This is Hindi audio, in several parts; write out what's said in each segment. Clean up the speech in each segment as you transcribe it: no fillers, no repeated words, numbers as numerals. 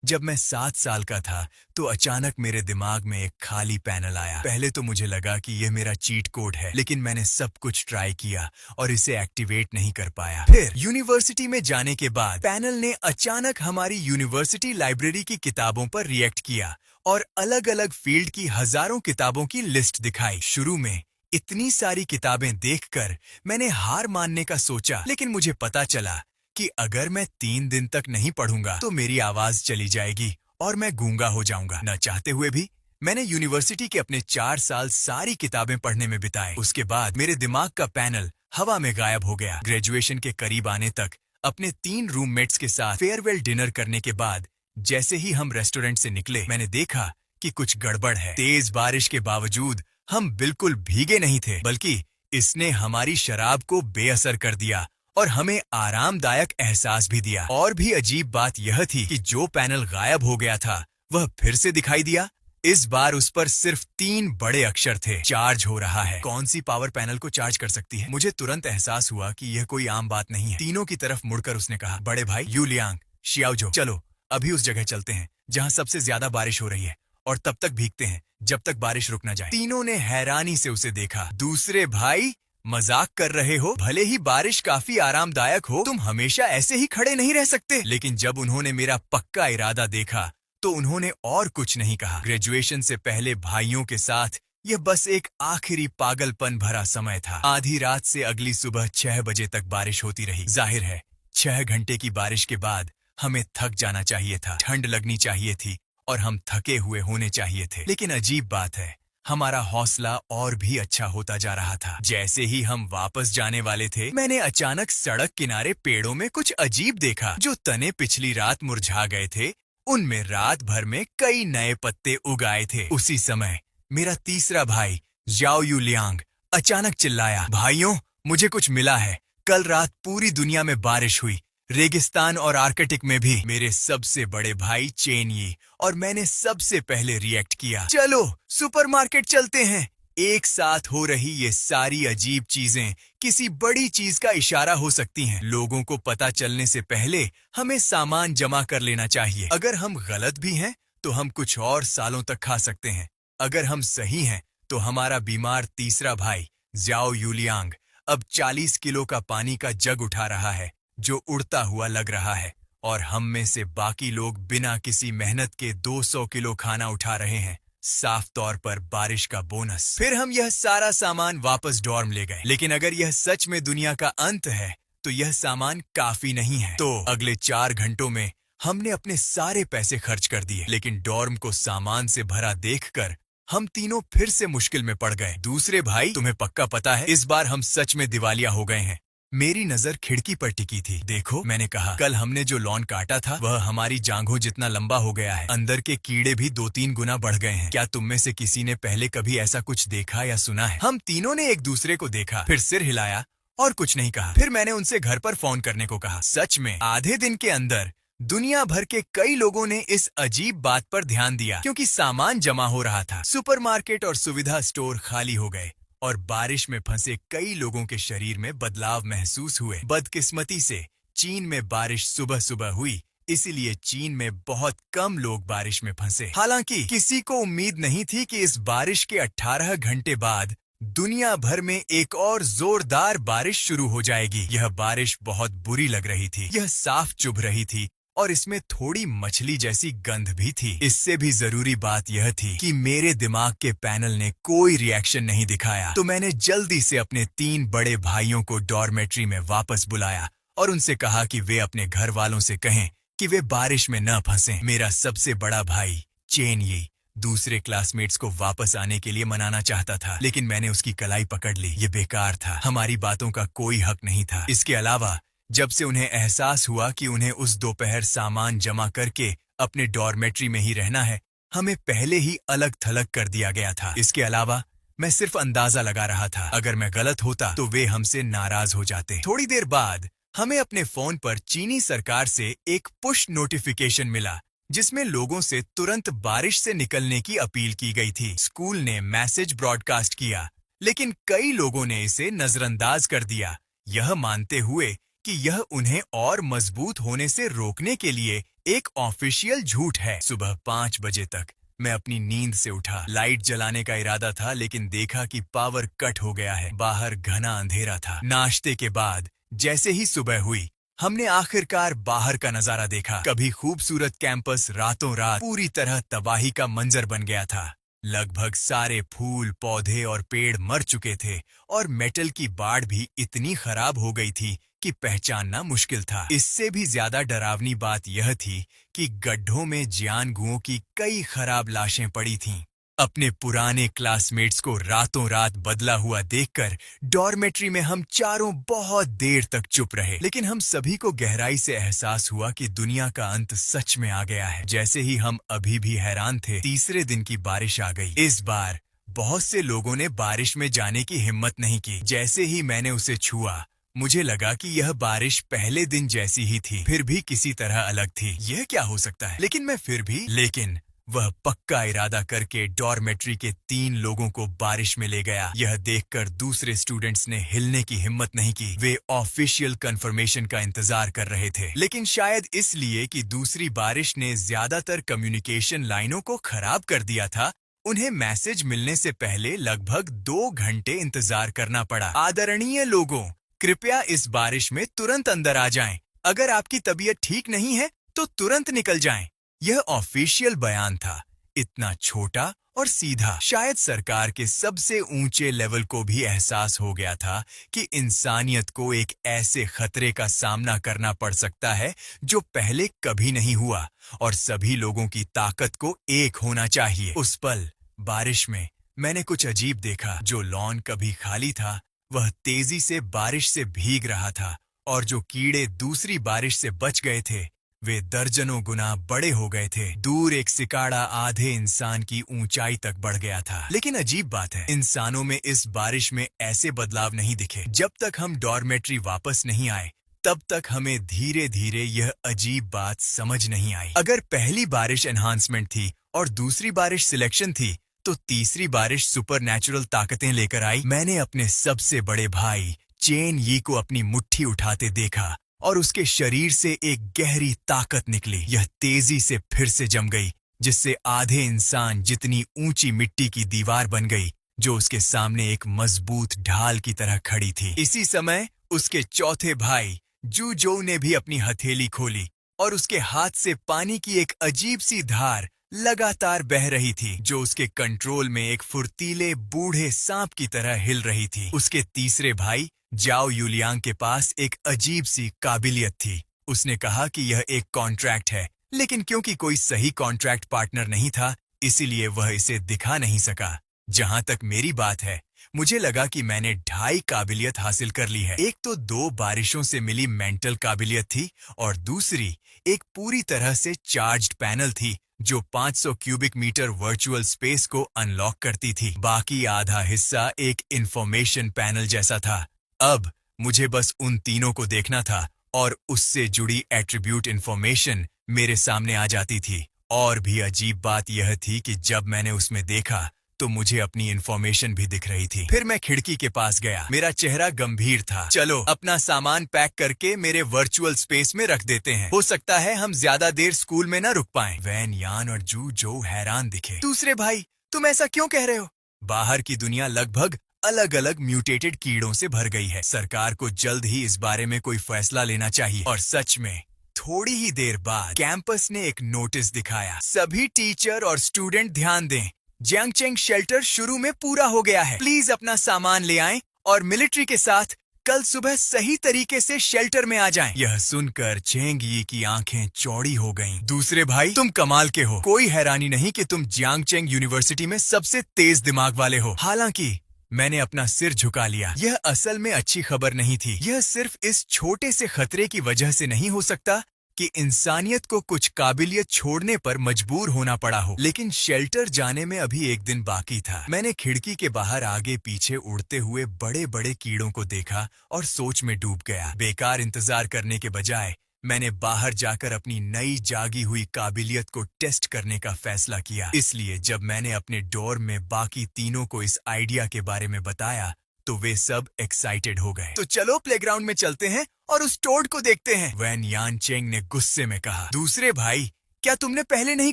जब मैं 7 साल का था तो अचानक मेरे दिमाग में एक खाली पैनल आया। पहले तो मुझे लगा कि यह मेरा चीट कोड है, लेकिन मैंने सब कुछ ट्राई किया और इसे एक्टिवेट नहीं कर पाया। फिर यूनिवर्सिटी में जाने के बाद पैनल ने अचानक हमारी यूनिवर्सिटी लाइब्रेरी की किताबों पर रिएक्ट किया और अलग अलग फील्ड की हजारों किताबों की लिस्ट दिखाई। शुरू में इतनी सारी किताबें देखकर मैंने हार मानने का सोचा, लेकिन मुझे पता चला कि अगर मैं 3 दिन तक नहीं पढ़ूंगा तो मेरी आवाज चली जाएगी और मैं गूंगा हो जाऊंगा। न चाहते हुए भी मैंने यूनिवर्सिटी के अपने 4 साल सारी किताबें पढ़ने में बिताए। उसके बाद मेरे दिमाग का पैनल हवा में गायब हो गया। ग्रेजुएशन के करीब आने तक अपने 3 रूममेट्स के साथ फेयरवेल डिनर करने के बाद जैसे ही हम रेस्टोरेंट से निकले, मैंने देखा कि कुछ गड़बड़ है। तेज बारिश के बावजूद हम बिल्कुल भीगे नहीं थे, बल्कि इसने हमारी शराब को बेअसर कर दिया और हमें आरामदायक एहसास भी दिया। और भी अजीब बात यह थी कि जो पैनल गायब हो गया था वह फिर से दिखाई दिया। इस बार उस पर सिर्फ 3 बड़े अक्षर थे, चार्ज हो रहा है। कौन सी पावर पैनल को चार्ज कर सकती है? मुझे तुरंत एहसास हुआ कि यह कोई आम बात नहीं है। तीनों की तरफ मुड़कर उसने कहा, बड़े भाई यू लियांग, शियाओजो, चलो अभी उस जगह चलते हैं जहाँ सबसे ज्यादा बारिश हो रही है और तब तक भीगते हैं जब तक बारिश रुक न जाए। तीनों ने हैरानी से उसे देखा। दूसरे भाई, मजाक कर रहे हो? भले ही बारिश काफी आरामदायक हो, तुम हमेशा ऐसे ही खड़े नहीं रह सकते। लेकिन जब उन्होंने मेरा पक्का इरादा देखा तो उन्होंने और कुछ नहीं कहा। ग्रेजुएशन से पहले भाइयों के साथ यह बस एक आखिरी पागलपन भरा समय था। आधी रात से अगली सुबह 6 बजे तक बारिश होती रही। जाहिर है 6 घंटे की बारिश के बाद हमें थक जाना चाहिए था, ठंड लगनी चाहिए थी और हम थके हुए होने चाहिए थे। लेकिन अजीब बात है, हमारा हौसला और भी अच्छा होता जा रहा था। जैसे ही हम वापस जाने वाले थे, मैंने अचानक सड़क किनारे पेड़ों में कुछ अजीब देखा। जो तने पिछली रात मुरझा गए थे, उनमें रात भर में कई नए पत्ते उग आए थे। उसी समय मेरा तीसरा भाई जाओ यू लियांग अचानक चिल्लाया, भाइयों मुझे कुछ मिला है। कल रात पूरी दुनिया में बारिश हुई, रेगिस्तान और आर्कटिक में भी। मेरे सबसे बड़े भाई चेन यी और मैंने सबसे पहले रिएक्ट किया, चलो सुपरमार्केट चलते हैं। एक साथ हो रही ये सारी अजीब चीजें किसी बड़ी चीज का इशारा हो सकती हैं। लोगों को पता चलने से पहले हमें सामान जमा कर लेना चाहिए। अगर हम गलत भी हैं तो हम कुछ और सालों तक खा सकते हैं। अगर हम सही हैं तो हमारा बीमार तीसरा भाई जाओ यूलियांग अब 40 किलो का पानी का जग उठा रहा है जो उड़ता हुआ लग रहा है, और हम में से बाकी लोग बिना किसी मेहनत के 200 किलो खाना उठा रहे हैं, साफ तौर पर बारिश का बोनस। फिर हम यह सारा सामान वापस डॉर्म ले गए। लेकिन अगर यह सच में दुनिया का अंत है तो यह सामान काफी नहीं है। तो अगले 4 घंटों में हमने अपने सारे पैसे खर्च कर दिए। लेकिन डॉर्म को सामान से भरा देखकर हम तीनों फिर से मुश्किल में पड़ गए। दूसरे भाई, तुम्हें पक्का पता है इस बार हम सच में दिवालिया हो गए हैं। मेरी नजर खिड़की पर टिकी थी। देखो, मैंने कहा, कल हमने जो लॉन काटा था वह हमारी जांघों जितना लंबा हो गया है। अंदर के कीड़े भी 2-3 गुना बढ़ गए हैं। क्या तुम में से किसी ने पहले कभी ऐसा कुछ देखा या सुना है? हम तीनों ने एक दूसरे को देखा, फिर सिर हिलाया और कुछ नहीं कहा। फिर मैंने उनसे घर पर फोन करने को कहा। सच में आधे दिन के अंदर दुनिया भर के कई लोगों ने इस अजीब बात पर ध्यान दिया, क्योंकि सामान जमा हो रहा था। सुपरमार्केट और सुविधा स्टोर खाली हो गए और बारिश में फंसे कई लोगों के शरीर में बदलाव महसूस हुए। बदकिस्मती से चीन में बारिश सुबह सुबह हुई, इसीलिए चीन में बहुत कम लोग बारिश में फंसे। हालांकि किसी को उम्मीद नहीं थी कि इस बारिश के 18 घंटे बाद दुनिया भर में एक और जोरदार बारिश शुरू हो जाएगी। यह बारिश बहुत बुरी लग रही थी। यह साफ चुभ रही थी और इसमें थोड़ी मछली जैसी गंध भी थी। इससे भी जरूरी बात यह थी कि मेरे दिमाग के पैनल ने कोई रिएक्शन नहीं दिखाया। तो मैंने जल्दी से अपने 3 बड़े भाइयों को डॉर्मेट्री में वापस बुलाया और उनसे कहा कि वे अपने घर वालों से कहें कि वे बारिश में न फंसें। मेरा सबसे बड़ा भाई चेन यी दूसरे क्लासमेट्स को वापस आने के लिए मनाना चाहता था, लेकिन मैंने उसकी कलाई पकड़ ली। ये बेकार था, हमारी बातों का कोई हक नहीं था। इसके अलावा जब से उन्हें एहसास हुआ कि उन्हें उस दोपहर सामान जमा करके अपने डॉर्मेट्री में ही रहना है, हमें पहले ही अलग थलग कर दिया गया था। इसके अलावा मैं सिर्फ अंदाजा लगा रहा था, अगर मैं गलत होता तो वे हमसे नाराज हो जाते। थोड़ी देर बाद हमें अपने फोन पर चीनी सरकार से एक पुश नोटिफिकेशन मिला, जिसमें लोगों से तुरंत बारिश से निकलने की अपील की गई थी। स्कूल ने मैसेज ब्रॉडकास्ट किया, लेकिन कई लोगों ने इसे नजरअंदाज कर दिया, यह मानते हुए कि यह उन्हें और मजबूत होने से रोकने के लिए एक ऑफिशियल झूठ है। सुबह 5 बजे तक मैं अपनी नींद से उठा। लाइट जलाने का इरादा था, लेकिन देखा कि पावर कट हो गया है। बाहर घना अंधेरा था। नाश्ते के बाद जैसे ही सुबह हुई, हमने आखिरकार बाहर का नजारा देखा। कभी खूबसूरत कैंपस रातों रात पूरी तरह तबाही का मंजर बन गया था। लगभग सारे फूल, पौधे और पेड़ मर चुके थे और मेटल की बाड़ भी इतनी खराब हो गई थी कि पहचानना मुश्किल था। इससे भी ज्यादा डरावनी बात यह थी कि गड्ढों में जियानगुओं की कई खराब लाशें पड़ी थीं। अपने पुराने क्लासमेट्स को रातों रात बदला हुआ देखकर डॉर्मेट्री में हम चारों बहुत देर तक चुप रहे। लेकिन हम सभी को गहराई से एहसास हुआ कि दुनिया का अंत सच में आ गया है। जैसे ही हम अभी भी हैरान थे, तीसरे दिन की बारिश आ गई। इस बार बहुत से लोगों ने बारिश में जाने की हिम्मत नहीं की। जैसे ही मैंने उसे छुआ, मुझे लगा कि यह बारिश पहले दिन जैसी ही थी, फिर भी किसी तरह अलग थी। यह क्या हो सकता है? लेकिन वह पक्का इरादा करके डॉर्मेट्री के 3 लोगों को बारिश में ले गया। यह देखकर दूसरे स्टूडेंट्स ने हिलने की हिम्मत नहीं की। वे ऑफिशियल कंफर्मेशन का इंतजार कर रहे थे, लेकिन शायद इसलिए कि दूसरी बारिश ने ज्यादातर कम्युनिकेशन लाइनों को खराब कर दिया था, उन्हें मैसेज मिलने से पहले लगभग 2 घंटे इंतजार करना पड़ा। आदरणीय लोगों, कृपया इस बारिश में तुरंत अंदर आ जाएं। अगर आपकी तबीयत ठीक नहीं है तो तुरंत निकल जाएं। यह ऑफिशियल बयान था, इतना छोटा और सीधा। शायद सरकार के सबसे ऊंचे लेवल को भी एहसास हो गया था कि इंसानियत को एक ऐसे खतरे का सामना करना पड़ सकता है जो पहले कभी नहीं हुआ, और सभी लोगों की ताकत को एक होना चाहिए। उस पल बारिश में मैंने कुछ अजीब देखा। जो लॉन कभी खाली था, वह तेजी से बारिश से भीग रहा था, और जो कीड़े दूसरी बारिश से बच गए थे, वे दर्जनों गुना बड़े हो गए थे। दूर एक सिकाड़ा आधे इंसान की ऊंचाई तक बढ़ गया था। लेकिन अजीब बात है, इंसानों में इस बारिश में ऐसे बदलाव नहीं दिखे। जब तक हम डॉर्मेट्री वापस नहीं आए, तब तक हमें धीरे धीरे यह अजीब बात समझ नहीं आई। अगर पहली बारिश एनहांसमेंट थी और दूसरी बारिश सिलेक्शन थी, तो तीसरी बारिश सुपरनैचुरल ताकतें लेकर आई। मैंने अपने सबसे बड़े भाई चेन यी को अपनी मुट्ठी उठाते देखा, और उसके शरीर से एक गहरी ताकत निकली। यह तेजी से फिर से जम गई, जिससे आधे इंसान जितनी ऊंची मिट्टी की दीवार बन गई, जो उसके सामने एक मजबूत ढाल की तरह खड़ी थी। इसी समय उसके चौथे भाई जू जो ने भी अपनी हथेली खोली, और उसके हाथ से पानी की एक अजीब सी धार लगातार बह रही थी, जो उसके कंट्रोल में एक फुर्तीले बूढ़े सांप की तरह हिल रही थी। उसके तीसरे भाई जाओ यूलियांग के पास एक अजीब सी काबिलियत थी। उसने कहा कि यह एक कॉन्ट्रैक्ट है, लेकिन क्योंकि कोई सही कॉन्ट्रैक्ट पार्टनर नहीं था, इसीलिए वह इसे दिखा नहीं सका। जहां तक मेरी बात है, मुझे लगा कि मैंने 2.5 काबिलियत हासिल कर ली है। एक तो 2 बारिशों से मिली मेंटल काबिलियत थी, और दूसरी एक पूरी तरह से चार्ज्ड पैनल थी, जो 500 क्यूबिक मीटर वर्चुअल स्पेस को अनलॉक करती थी। बाकी आधा हिस्सा एक इंफॉर्मेशन पैनल जैसा था। अब मुझे बस उन तीनों को देखना था, और उससे जुड़ी एट्रीब्यूट इंफॉर्मेशन मेरे सामने आ जाती थी। और भी अजीब बात यह थी कि जब मैंने उसमें देखा, तो मुझे अपनी इंफॉर्मेशन भी दिख रही थी। फिर मैं खिड़की के पास गया। मेरा चेहरा गंभीर था। चलो अपना सामान पैक करके मेरे वर्चुअल स्पेस में रख देते हैं। हो सकता है हम ज्यादा देर स्कूल में न रुक पाएं। वैन यान और जू जो हैरान दिखे। दूसरे भाई, तुम ऐसा क्यों कह रहे हो? बाहर की दुनिया लगभग अलग अलग म्यूटेटेड कीड़ों से भर गई है। सरकार को जल्द ही इस बारे में कोई फैसला लेना चाहिए। और सच में थोड़ी ही देर बाद कैंपस ने एक नोटिस दिखाया। सभी टीचर और स्टूडेंट ध्यान दें, जियांगचेंग शेल्टर शुरू में पूरा हो गया है। प्लीज अपना सामान ले आएं और मिलिट्री के साथ कल सुबह सही तरीके से शेल्टर में आ जाएं। यह सुनकर चेंग यी की आंखें चौड़ी हो गईं। दूसरे भाई, तुम कमाल के हो। कोई हैरानी नहीं कि तुम जियांगचेंग यूनिवर्सिटी में सबसे तेज दिमाग वाले हो। हालांकि मैंने अपना सिर झुका लिया। यह असल में अच्छी खबर नहीं थी। यह सिर्फ इस छोटे से खतरे की वजह से नहीं हो सकता कि इंसानियत को कुछ काबिलियत छोड़ने पर मजबूर होना पड़ा हो। लेकिन शेल्टर जाने में अभी एक दिन बाकी था। मैंने खिड़की के बाहर आगे पीछे उड़ते हुए बड़े बड़े कीड़ों को देखा और सोच में डूब गया। बेकार इंतजार करने के बजाय मैंने बाहर जाकर अपनी नई जागी हुई काबिलियत को टेस्ट करने का फैसला किया। इसलिए जब मैंने अपने डोर में बाकी तीनों को इस आइडिया के बारे में बताया, तो वे सब एक्साइटेड हो गए। तो चलो प्लेग्राउंड में चलते हैं और उस टोड को देखते हैं, वैन यानचेंग ने गुस्से में कहा। दूसरे भाई, क्या तुमने पहले नहीं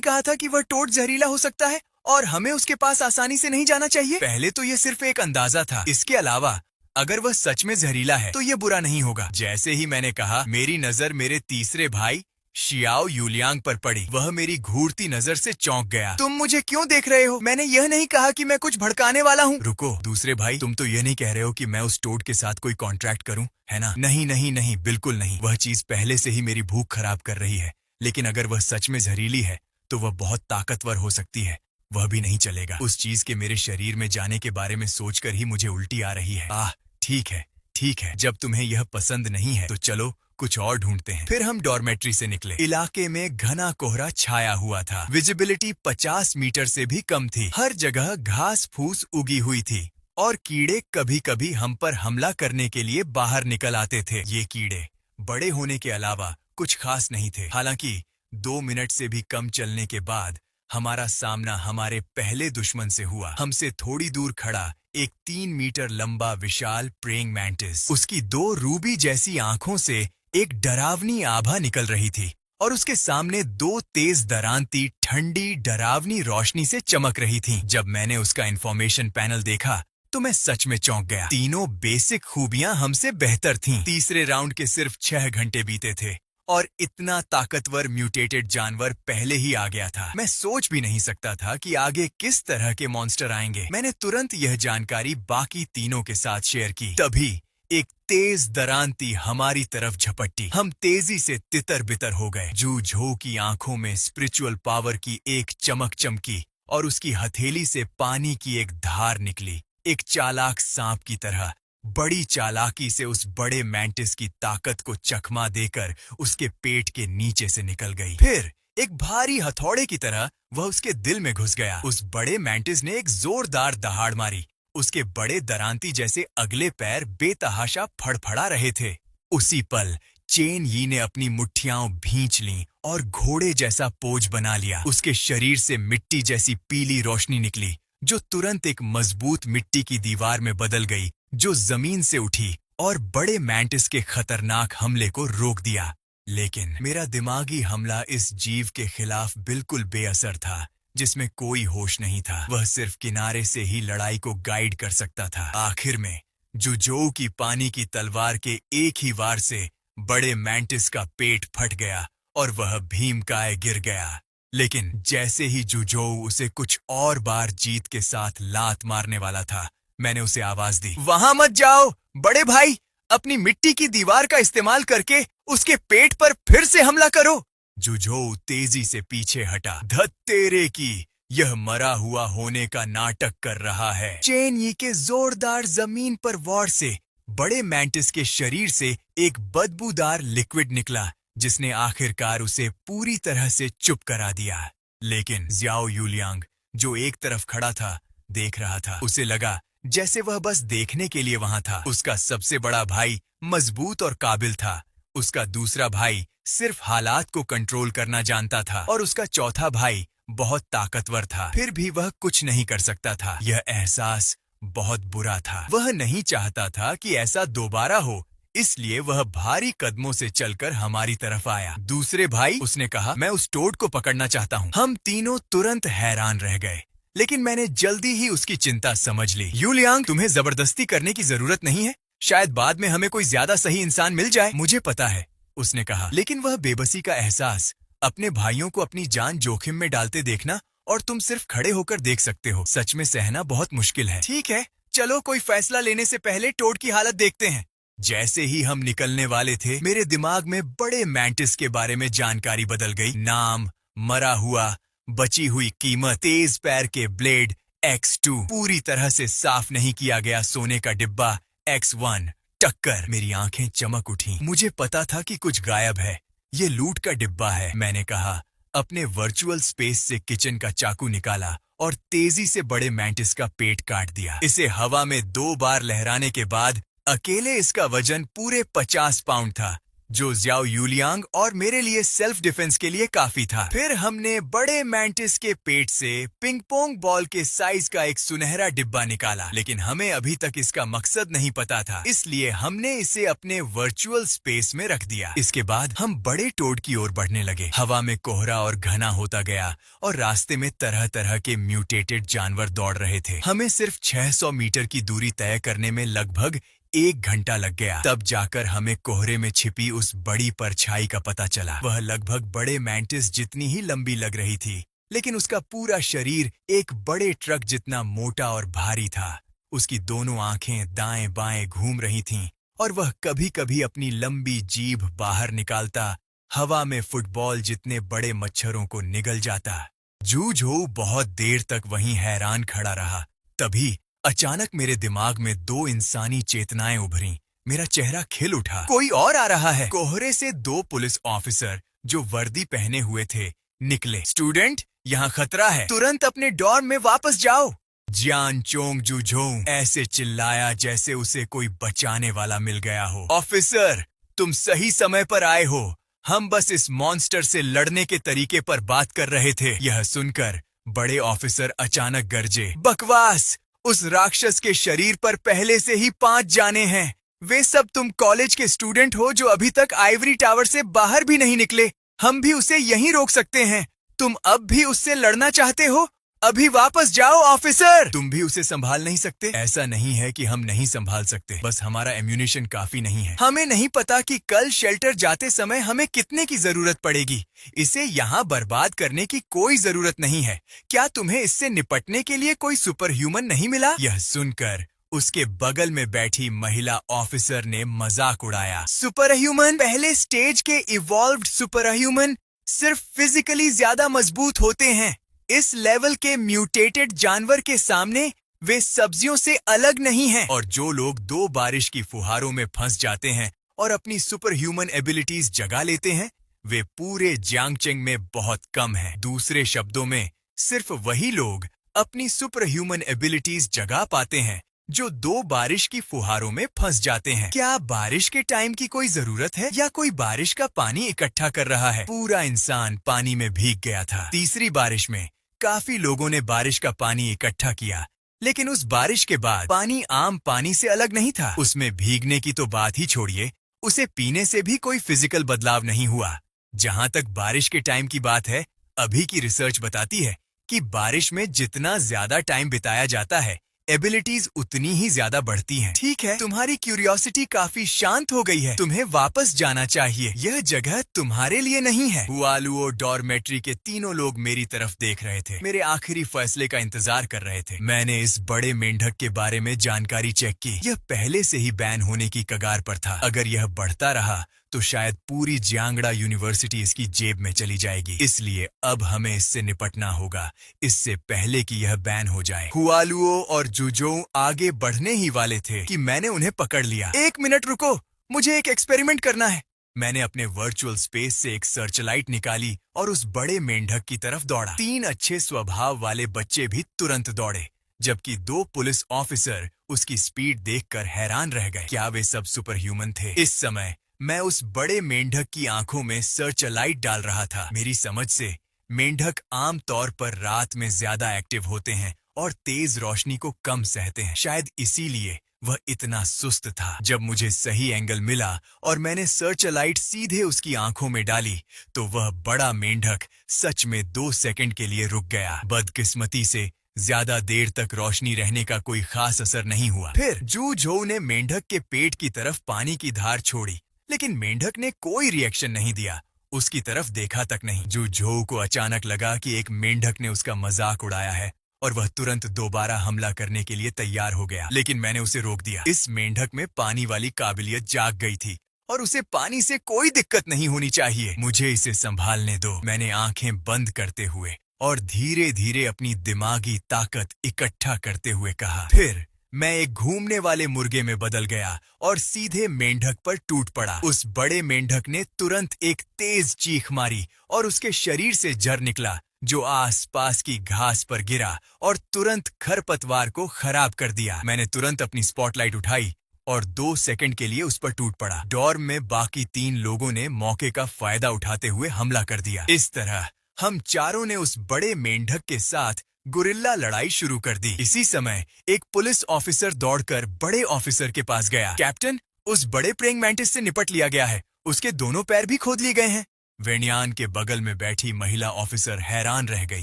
कहा था कि वह टोड जहरीला हो सकता है और हमें उसके पास आसानी से नहीं जाना चाहिए? पहले तो ये सिर्फ एक अंदाजा था। इसके अलावा अगर वह सच में जहरीला है तो ये बुरा नहीं होगा। जैसे ही मैंने कहा, मेरी नजर मेरे तीसरे भाई शियाओ यूलियांग पर पड़ी। वह मेरी घूरती नजर से चौंक गया। तुम मुझे क्यों देख रहे हो? मैंने यह नहीं कहा कि मैं कुछ भड़काने वाला हूँ। रुको दूसरे भाई, तुम तो यह नहीं कह रहे हो कि मैं उस टोड के साथ कोई कॉन्ट्रैक्ट करूँ, है ना? नहीं नहीं नहीं, बिल्कुल नहीं। वह चीज पहले से ही मेरी भूख खराब कर रही है, लेकिन अगर वह सच में जहरीली है तो वह बहुत ताकतवर हो सकती है। वह भी नहीं चलेगा। उस चीज के मेरे शरीर में जाने के बारे में सोचकर ही मुझे उल्टी आ रही है। ठीक है ठीक है, जब तुम्हें यह पसंद नहीं है तो चलो कुछ और ढूंढते हैं। फिर हम डॉर्मेट्री से निकले। इलाके में घना कोहरा छाया हुआ था। विजिबिलिटी 50 मीटर से भी कम थी। हर जगह घास फूस उगी हुई थी और कीड़े कभी कभी हम पर हमला करने के लिए बाहर निकल आते थे। ये कीड़े बड़े होने के अलावा कुछ खास नहीं थे। हालांकि 2 मिनट से भी कम चलने के बाद हमारा सामना हमारे पहले दुश्मन से हुआ। हमसे थोड़ी दूर खड़ा एक 3 मीटर लंबा विशाल प्रेइंग मैंटिस। उसकी 2 रूबी जैसी आंखों से एक डरावनी आभा निकल रही थी और उसके सामने 2 तेज दरांती ठंडी डरावनी रोशनी से चमक रही थी। जब मैंने उसका इंफॉर्मेशन पैनल देखा तो मैं सच में चौंक गया। तीनों बेसिक खूबियां हमसे बेहतर थीं। तीसरे राउंड के सिर्फ 6 घंटे बीते थे और इतना ताकतवर म्यूटेटेड जानवर पहले ही आ गया था। मैं सोच भी नहीं सकता था कि आगे किस तरह के मॉन्स्टर आएंगे। मैंने तुरंत यह जानकारी बाकी तीनों के साथ शेयर की। तभी एक तेज दरांती हमारी तरफ झपट्टी। हम तेजी से तितर बितर हो गए। जू झो की आंखों में स्पिरिचुअल पावर की एक चमक चमकी और उसकी हथेली से पानी की एक धार निकली। एक चालाक सांप की तरह बड़ी चालाकी से उस बड़े मैंटिस की ताकत को चकमा देकर उसके पेट के नीचे से निकल गई। फिर एक भारी हथौड़े की तरह वह उसके दिल में घुस गया। उस बड़े मैंटिस ने एक जोरदार दहाड़ मारी। उसके बड़े दरांती जैसे अगले पैर बेतहाशा फड़फड़ा रहे थे। उसी पल चेन यी ने अपनी मुट्ठियां भींच लीं और घोड़े जैसा पोज बना लिया। उसके शरीर से मिट्टी जैसी पीली रोशनी निकली जो तुरंत एक मजबूत मिट्टी की दीवार में बदल गई जो जमीन से उठी और बड़े मैंटिस के खतरनाक हमले को रोक दिया। लेकिन मेरा दिमागी हमला इस जीव के खिलाफ बिल्कुल बेअसर था, जिसमें कोई होश नहीं था। वह सिर्फ किनारे से ही लड़ाई को गाइड कर सकता था। आखिर में जुजोऊ की पानी की तलवार के एक ही वार से बड़े मैंटिस का पेट फट गया और वह भीमकाय गिर गया। लेकिन जैसे ही जुजोऊ उसे कुछ और बार जीत के साथ लात मारने वाला था, मैंने उसे आवाज दी, वहां मत जाओ बड़े भाई, अपनी मिट्टी की दीवार का इस्तेमाल करके उसके पेट पर फिर से हमला करो। जुजोऊ तेजी से पीछे हटा। धत्तेरे की, यह मरा हुआ होने का नाटक कर रहा है। चेन यी के जोरदार जमीन पर वार से बड़े मैंटिस के शरीर से एक बदबूदार लिक्विड निकला जिसने आखिरकार उसे पूरी तरह से चुप करा दिया। लेकिन ज़ियाओ यूलियांग जो एक तरफ खड़ा था देख रहा था। उसे लगा जैसे वह बस देखने के लिए वहां था। उसका सबसे बड़ा भाई मजबूत और काबिल था। उसका दूसरा भाई सिर्फ हालात को कंट्रोल करना जानता था और उसका चौथा भाई बहुत ताकतवर था। फिर भी वह कुछ नहीं कर सकता था। यह एहसास बहुत बुरा था। वह नहीं चाहता था कि ऐसा दोबारा हो, इसलिए वह भारी कदमों से चलकर हमारी तरफ आया। दूसरे भाई, उसने कहा, मैं उस टोड को पकड़ना चाहता हूँ। हम तीनों तुरंत हैरान रह गए, लेकिन मैंने जल्दी ही उसकी चिंता समझ ली। यूलियांग, तुम्हें जबरदस्ती करने की जरूरत नहीं है। शायद बाद में हमें कोई ज्यादा सही इंसान मिल जाए। मुझे पता है, उसने कहा, लेकिन वह बेबसी का एहसास, अपने भाइयों को अपनी जान जोखिम में डालते देखना और तुम सिर्फ खड़े होकर देख सकते हो, सच में सहना बहुत मुश्किल है। ठीक है, चलो कोई फैसला लेने से पहले टोड की हालत देखते हैं। जैसे ही हम निकलने वाले थे, मेरे दिमाग में बड़े मैंटिस के बारे में जानकारी बदल गई। नाम, मरा हुआ, बची हुई कीमत, तेज पैर के ब्लेड X2, पूरी तरह से साफ नहीं किया गया सोने का डिब्बा X1, टक्कर। मेरी आंखें चमक उठी। मुझे पता था कि कुछ गायब है। ये लूट का डिब्बा है, मैंने कहा। अपने वर्चुअल स्पेस से किचन का चाकू निकाला और तेजी से बड़े मैंटिस का पेट काट दिया। इसे हवा में 2 बार लहराने के बाद अकेले इसका वजन पूरे 50 पाउंड था, जो ज्याओ यूलियांग और मेरे लिए सेल्फ डिफेंस के लिए काफी था। फिर हमने बड़े मैंटिस के पेट से पिंग पोंग बॉल के साइज का एक सुनहरा डिब्बा निकाला, लेकिन हमें अभी तक इसका मकसद नहीं पता था, इसलिए हमने इसे अपने वर्चुअल स्पेस में रख दिया। इसके बाद हम बड़े टोड की ओर बढ़ने लगे। हवा में कोहरा और घना होता गया और रास्ते में तरह तरह के म्यूटेटेड जानवर दौड़ रहे थे। हमें सिर्फ 600 मीटर की दूरी तय करने में लगभग 1 घंटा लग गया। तब जाकर हमें कोहरे में छिपी उस बड़ी परछाई का पता चला। वह लगभग बड़े मैंटिस जितनी ही लंबी लग रही थी, लेकिन उसका पूरा शरीर एक बड़े ट्रक जितना मोटा और भारी था। उसकी दोनों आंखें दाएं बाएं घूम रही थीं और वह कभी कभी अपनी लंबी जीभ बाहर निकालता हवा में फुटबॉल जितने बड़े मच्छरों को निगल जाता। जू झोऊ बहुत देर तक वहीं हैरान खड़ा रहा। तभी अचानक मेरे दिमाग में 2 इंसानी चेतनाएं उभरी। मेरा चेहरा खिल उठा। कोई और आ रहा है। कोहरे से 2 पुलिस ऑफिसर जो वर्दी पहने हुए थे निकले। स्टूडेंट, यहाँ खतरा है, तुरंत अपने डॉर्म में वापस जाओ। जियान चोंग जू झोऊ ऐसे चिल्लाया जैसे उसे कोई बचाने वाला मिल गया हो। ऑफिसर, तुम सही समय पर आए हो। हम बस इस मॉन्स्टर से लड़ने के तरीके पर बात कर रहे थे। यह सुनकर बड़े ऑफिसर अचानक गरजे। बकवास! उस राक्षस के शरीर पर पहले से ही 5 जाने हैं। वे सब तुम कॉलेज के स्टूडेंट हो जो अभी तक आइवरी टावर से बाहर भी नहीं निकले। हम भी उसे यहीं रोक सकते हैं। तुम अब भी उससे लड़ना चाहते हो? अभी वापस जाओ ऑफिसर। तुम भी उसे संभाल नहीं सकते? ऐसा नहीं है कि हम नहीं संभाल सकते, बस हमारा एम्यूनिशन काफी नहीं है। हमें नहीं पता कि कल शेल्टर जाते समय हमें कितने की जरूरत पड़ेगी। इसे यहाँ बर्बाद करने की कोई जरूरत नहीं है। क्या तुम्हें इससे निपटने के लिए कोई सुपर ह्यूमन नहीं मिला? यह सुनकर उसके बगल में बैठी महिला ऑफिसर ने मजाक उड़ाया। Super human? पहले स्टेज के इवॉल्व्ड सुपर ह्यूमन सिर्फ फिजिकली ज्यादा मजबूत होते हैं। इस लेवल के म्यूटेटेड जानवर के सामने वे सब्जियों से अलग नहीं हैं। और जो लोग 2 बारिश की फुहारों में फंस जाते हैं और अपनी सुपर ह्यूमन एबिलिटीज जगा लेते हैं, वे पूरे जियांगचेंग में बहुत कम हैं। दूसरे शब्दों में, सिर्फ वही लोग अपनी सुपर ह्यूमन एबिलिटीज जगा पाते हैं जो 2 बारिश की फुहारों में फंस जाते हैं। क्या बारिश के टाइम की कोई जरूरत है या कोई बारिश का पानी इकट्ठा कर रहा है? पूरा इंसान पानी में भीग गया था। तीसरी बारिश में काफी लोगों ने बारिश का पानी इकट्ठा किया, लेकिन उस बारिश के बाद पानी आम पानी से अलग नहीं था। उसमें भीगने की तो बात ही छोड़िए, उसे पीने से भी कोई फिजिकल बदलाव नहीं हुआ। जहाँ तक बारिश के टाइम की बात है, अभी की रिसर्च बताती है कि बारिश में जितना ज्यादा टाइम बिताया जाता है, एबिलिटीज उतनी ही ज्यादा बढ़ती हैं। ठीक है, तुम्हारी क्यूरियोसिटी काफी शांत हो गई है। तुम्हें वापस जाना चाहिए। यह जगह तुम्हारे लिए नहीं है। हुआलुओ डॉर्मेट्री के तीनों लोग मेरी तरफ देख रहे थे, मेरे आखिरी फैसले का इंतजार कर रहे थे। मैंने इस बड़े मेंढक के बारे में जानकारी चेक की। यह पहले से ही बैन होने की कगार पर था। अगर यह बढ़ता रहा तो शायद पूरी जियांगड़ा यूनिवर्सिटी इसकी जेब में चली जाएगी। इसलिए अब हमें इससे निपटना होगा, इससे पहले कि यह बैन हो जाए। हुआलुओ और जूझोऊ आगे बढ़ने ही वाले थे कि मैंने उन्हें पकड़ लिया। 1 मिनट रुको, मुझे एक एक्सपेरिमेंट करना है। मैंने अपने वर्चुअल स्पेस से एक सर्चलाइट निकाली और उस बड़े मेंढक की तरफ दौड़ा। 3 अच्छे स्वभाव वाले बच्चे भी तुरंत दौड़े, जबकि 2 पुलिस ऑफिसर उसकी स्पीड देखकर हैरान रह गए। क्या वे सब सुपर ह्यूमन थे? इस समय मैं उस बड़े मेंढक की आंखों में सर्चलाइट डाल रहा था। मेरी समझ से मेंढक आम तौर पर रात में ज्यादा एक्टिव होते हैं और तेज रोशनी को कम सहते हैं। शायद इसीलिए वह इतना सुस्त था। जब मुझे सही एंगल मिला और मैंने सर्चलाइट सीधे उसकी आंखों में डाली, तो वह बड़ा मेंढक सच में 2 सेकंड के लिए रुक गया। बदकिस्मती से ज्यादा देर तक रोशनी रहने का कोई खास असर नहीं हुआ। फिर जू झोऊ ने मेंढक के पेट की तरफ पानी की धार छोड़ी, लेकिन मेंढक ने कोई रिएक्शन नहीं दिया, उसकी तरफ देखा तक नहीं। जू झोऊ को अचानक लगा कि एक मेंढक ने उसका मजाक उड़ाया है और वह तुरंत दोबारा हमला करने के लिए तैयार हो गया, लेकिन मैंने उसे रोक दिया। इस मेंढक में पानी वाली काबिलियत जाग गई थी और उसे पानी से कोई दिक्कत नहीं होनी चाहिए। मुझे इसे संभालने दो, मैंने आंखें बंद करते हुए और धीरे धीरे अपनी दिमागी ताकत इकट्ठा करते हुए कहा। फिर मैं एक घूमने वाले मुर्गे में बदल गया और सीधे मेंढक पर टूट पड़ा। उस बड़े मेंढक ने तुरंत एक तेज चीख मारी और उसके शरीर से जर निकला, जो आसपास की घास पर गिरा और तुरंत खरपतवार को खराब कर दिया। मैंने तुरंत अपनी स्पॉटलाइट उठाई और 2 सेकंड के लिए उस पर टूट पड़ा। डॉर्म में बाकी 3 लोगों ने मौके का फायदा उठाते हुए हमला कर दिया। इस तरह हम चारों ने उस बड़े मेंढक के साथ गुरिल्ला लड़ाई शुरू कर दी। इसी समय एक पुलिस ऑफिसर दौड़कर बड़े ऑफिसर के पास गया। कैप्टन, उस बड़े प्रेइंग मैंटिस से निपट लिया गया है। उसके दोनों पैर भी खोद लिए गए हैं। वेनियान के बगल में बैठी महिला ऑफिसर हैरान रह गई।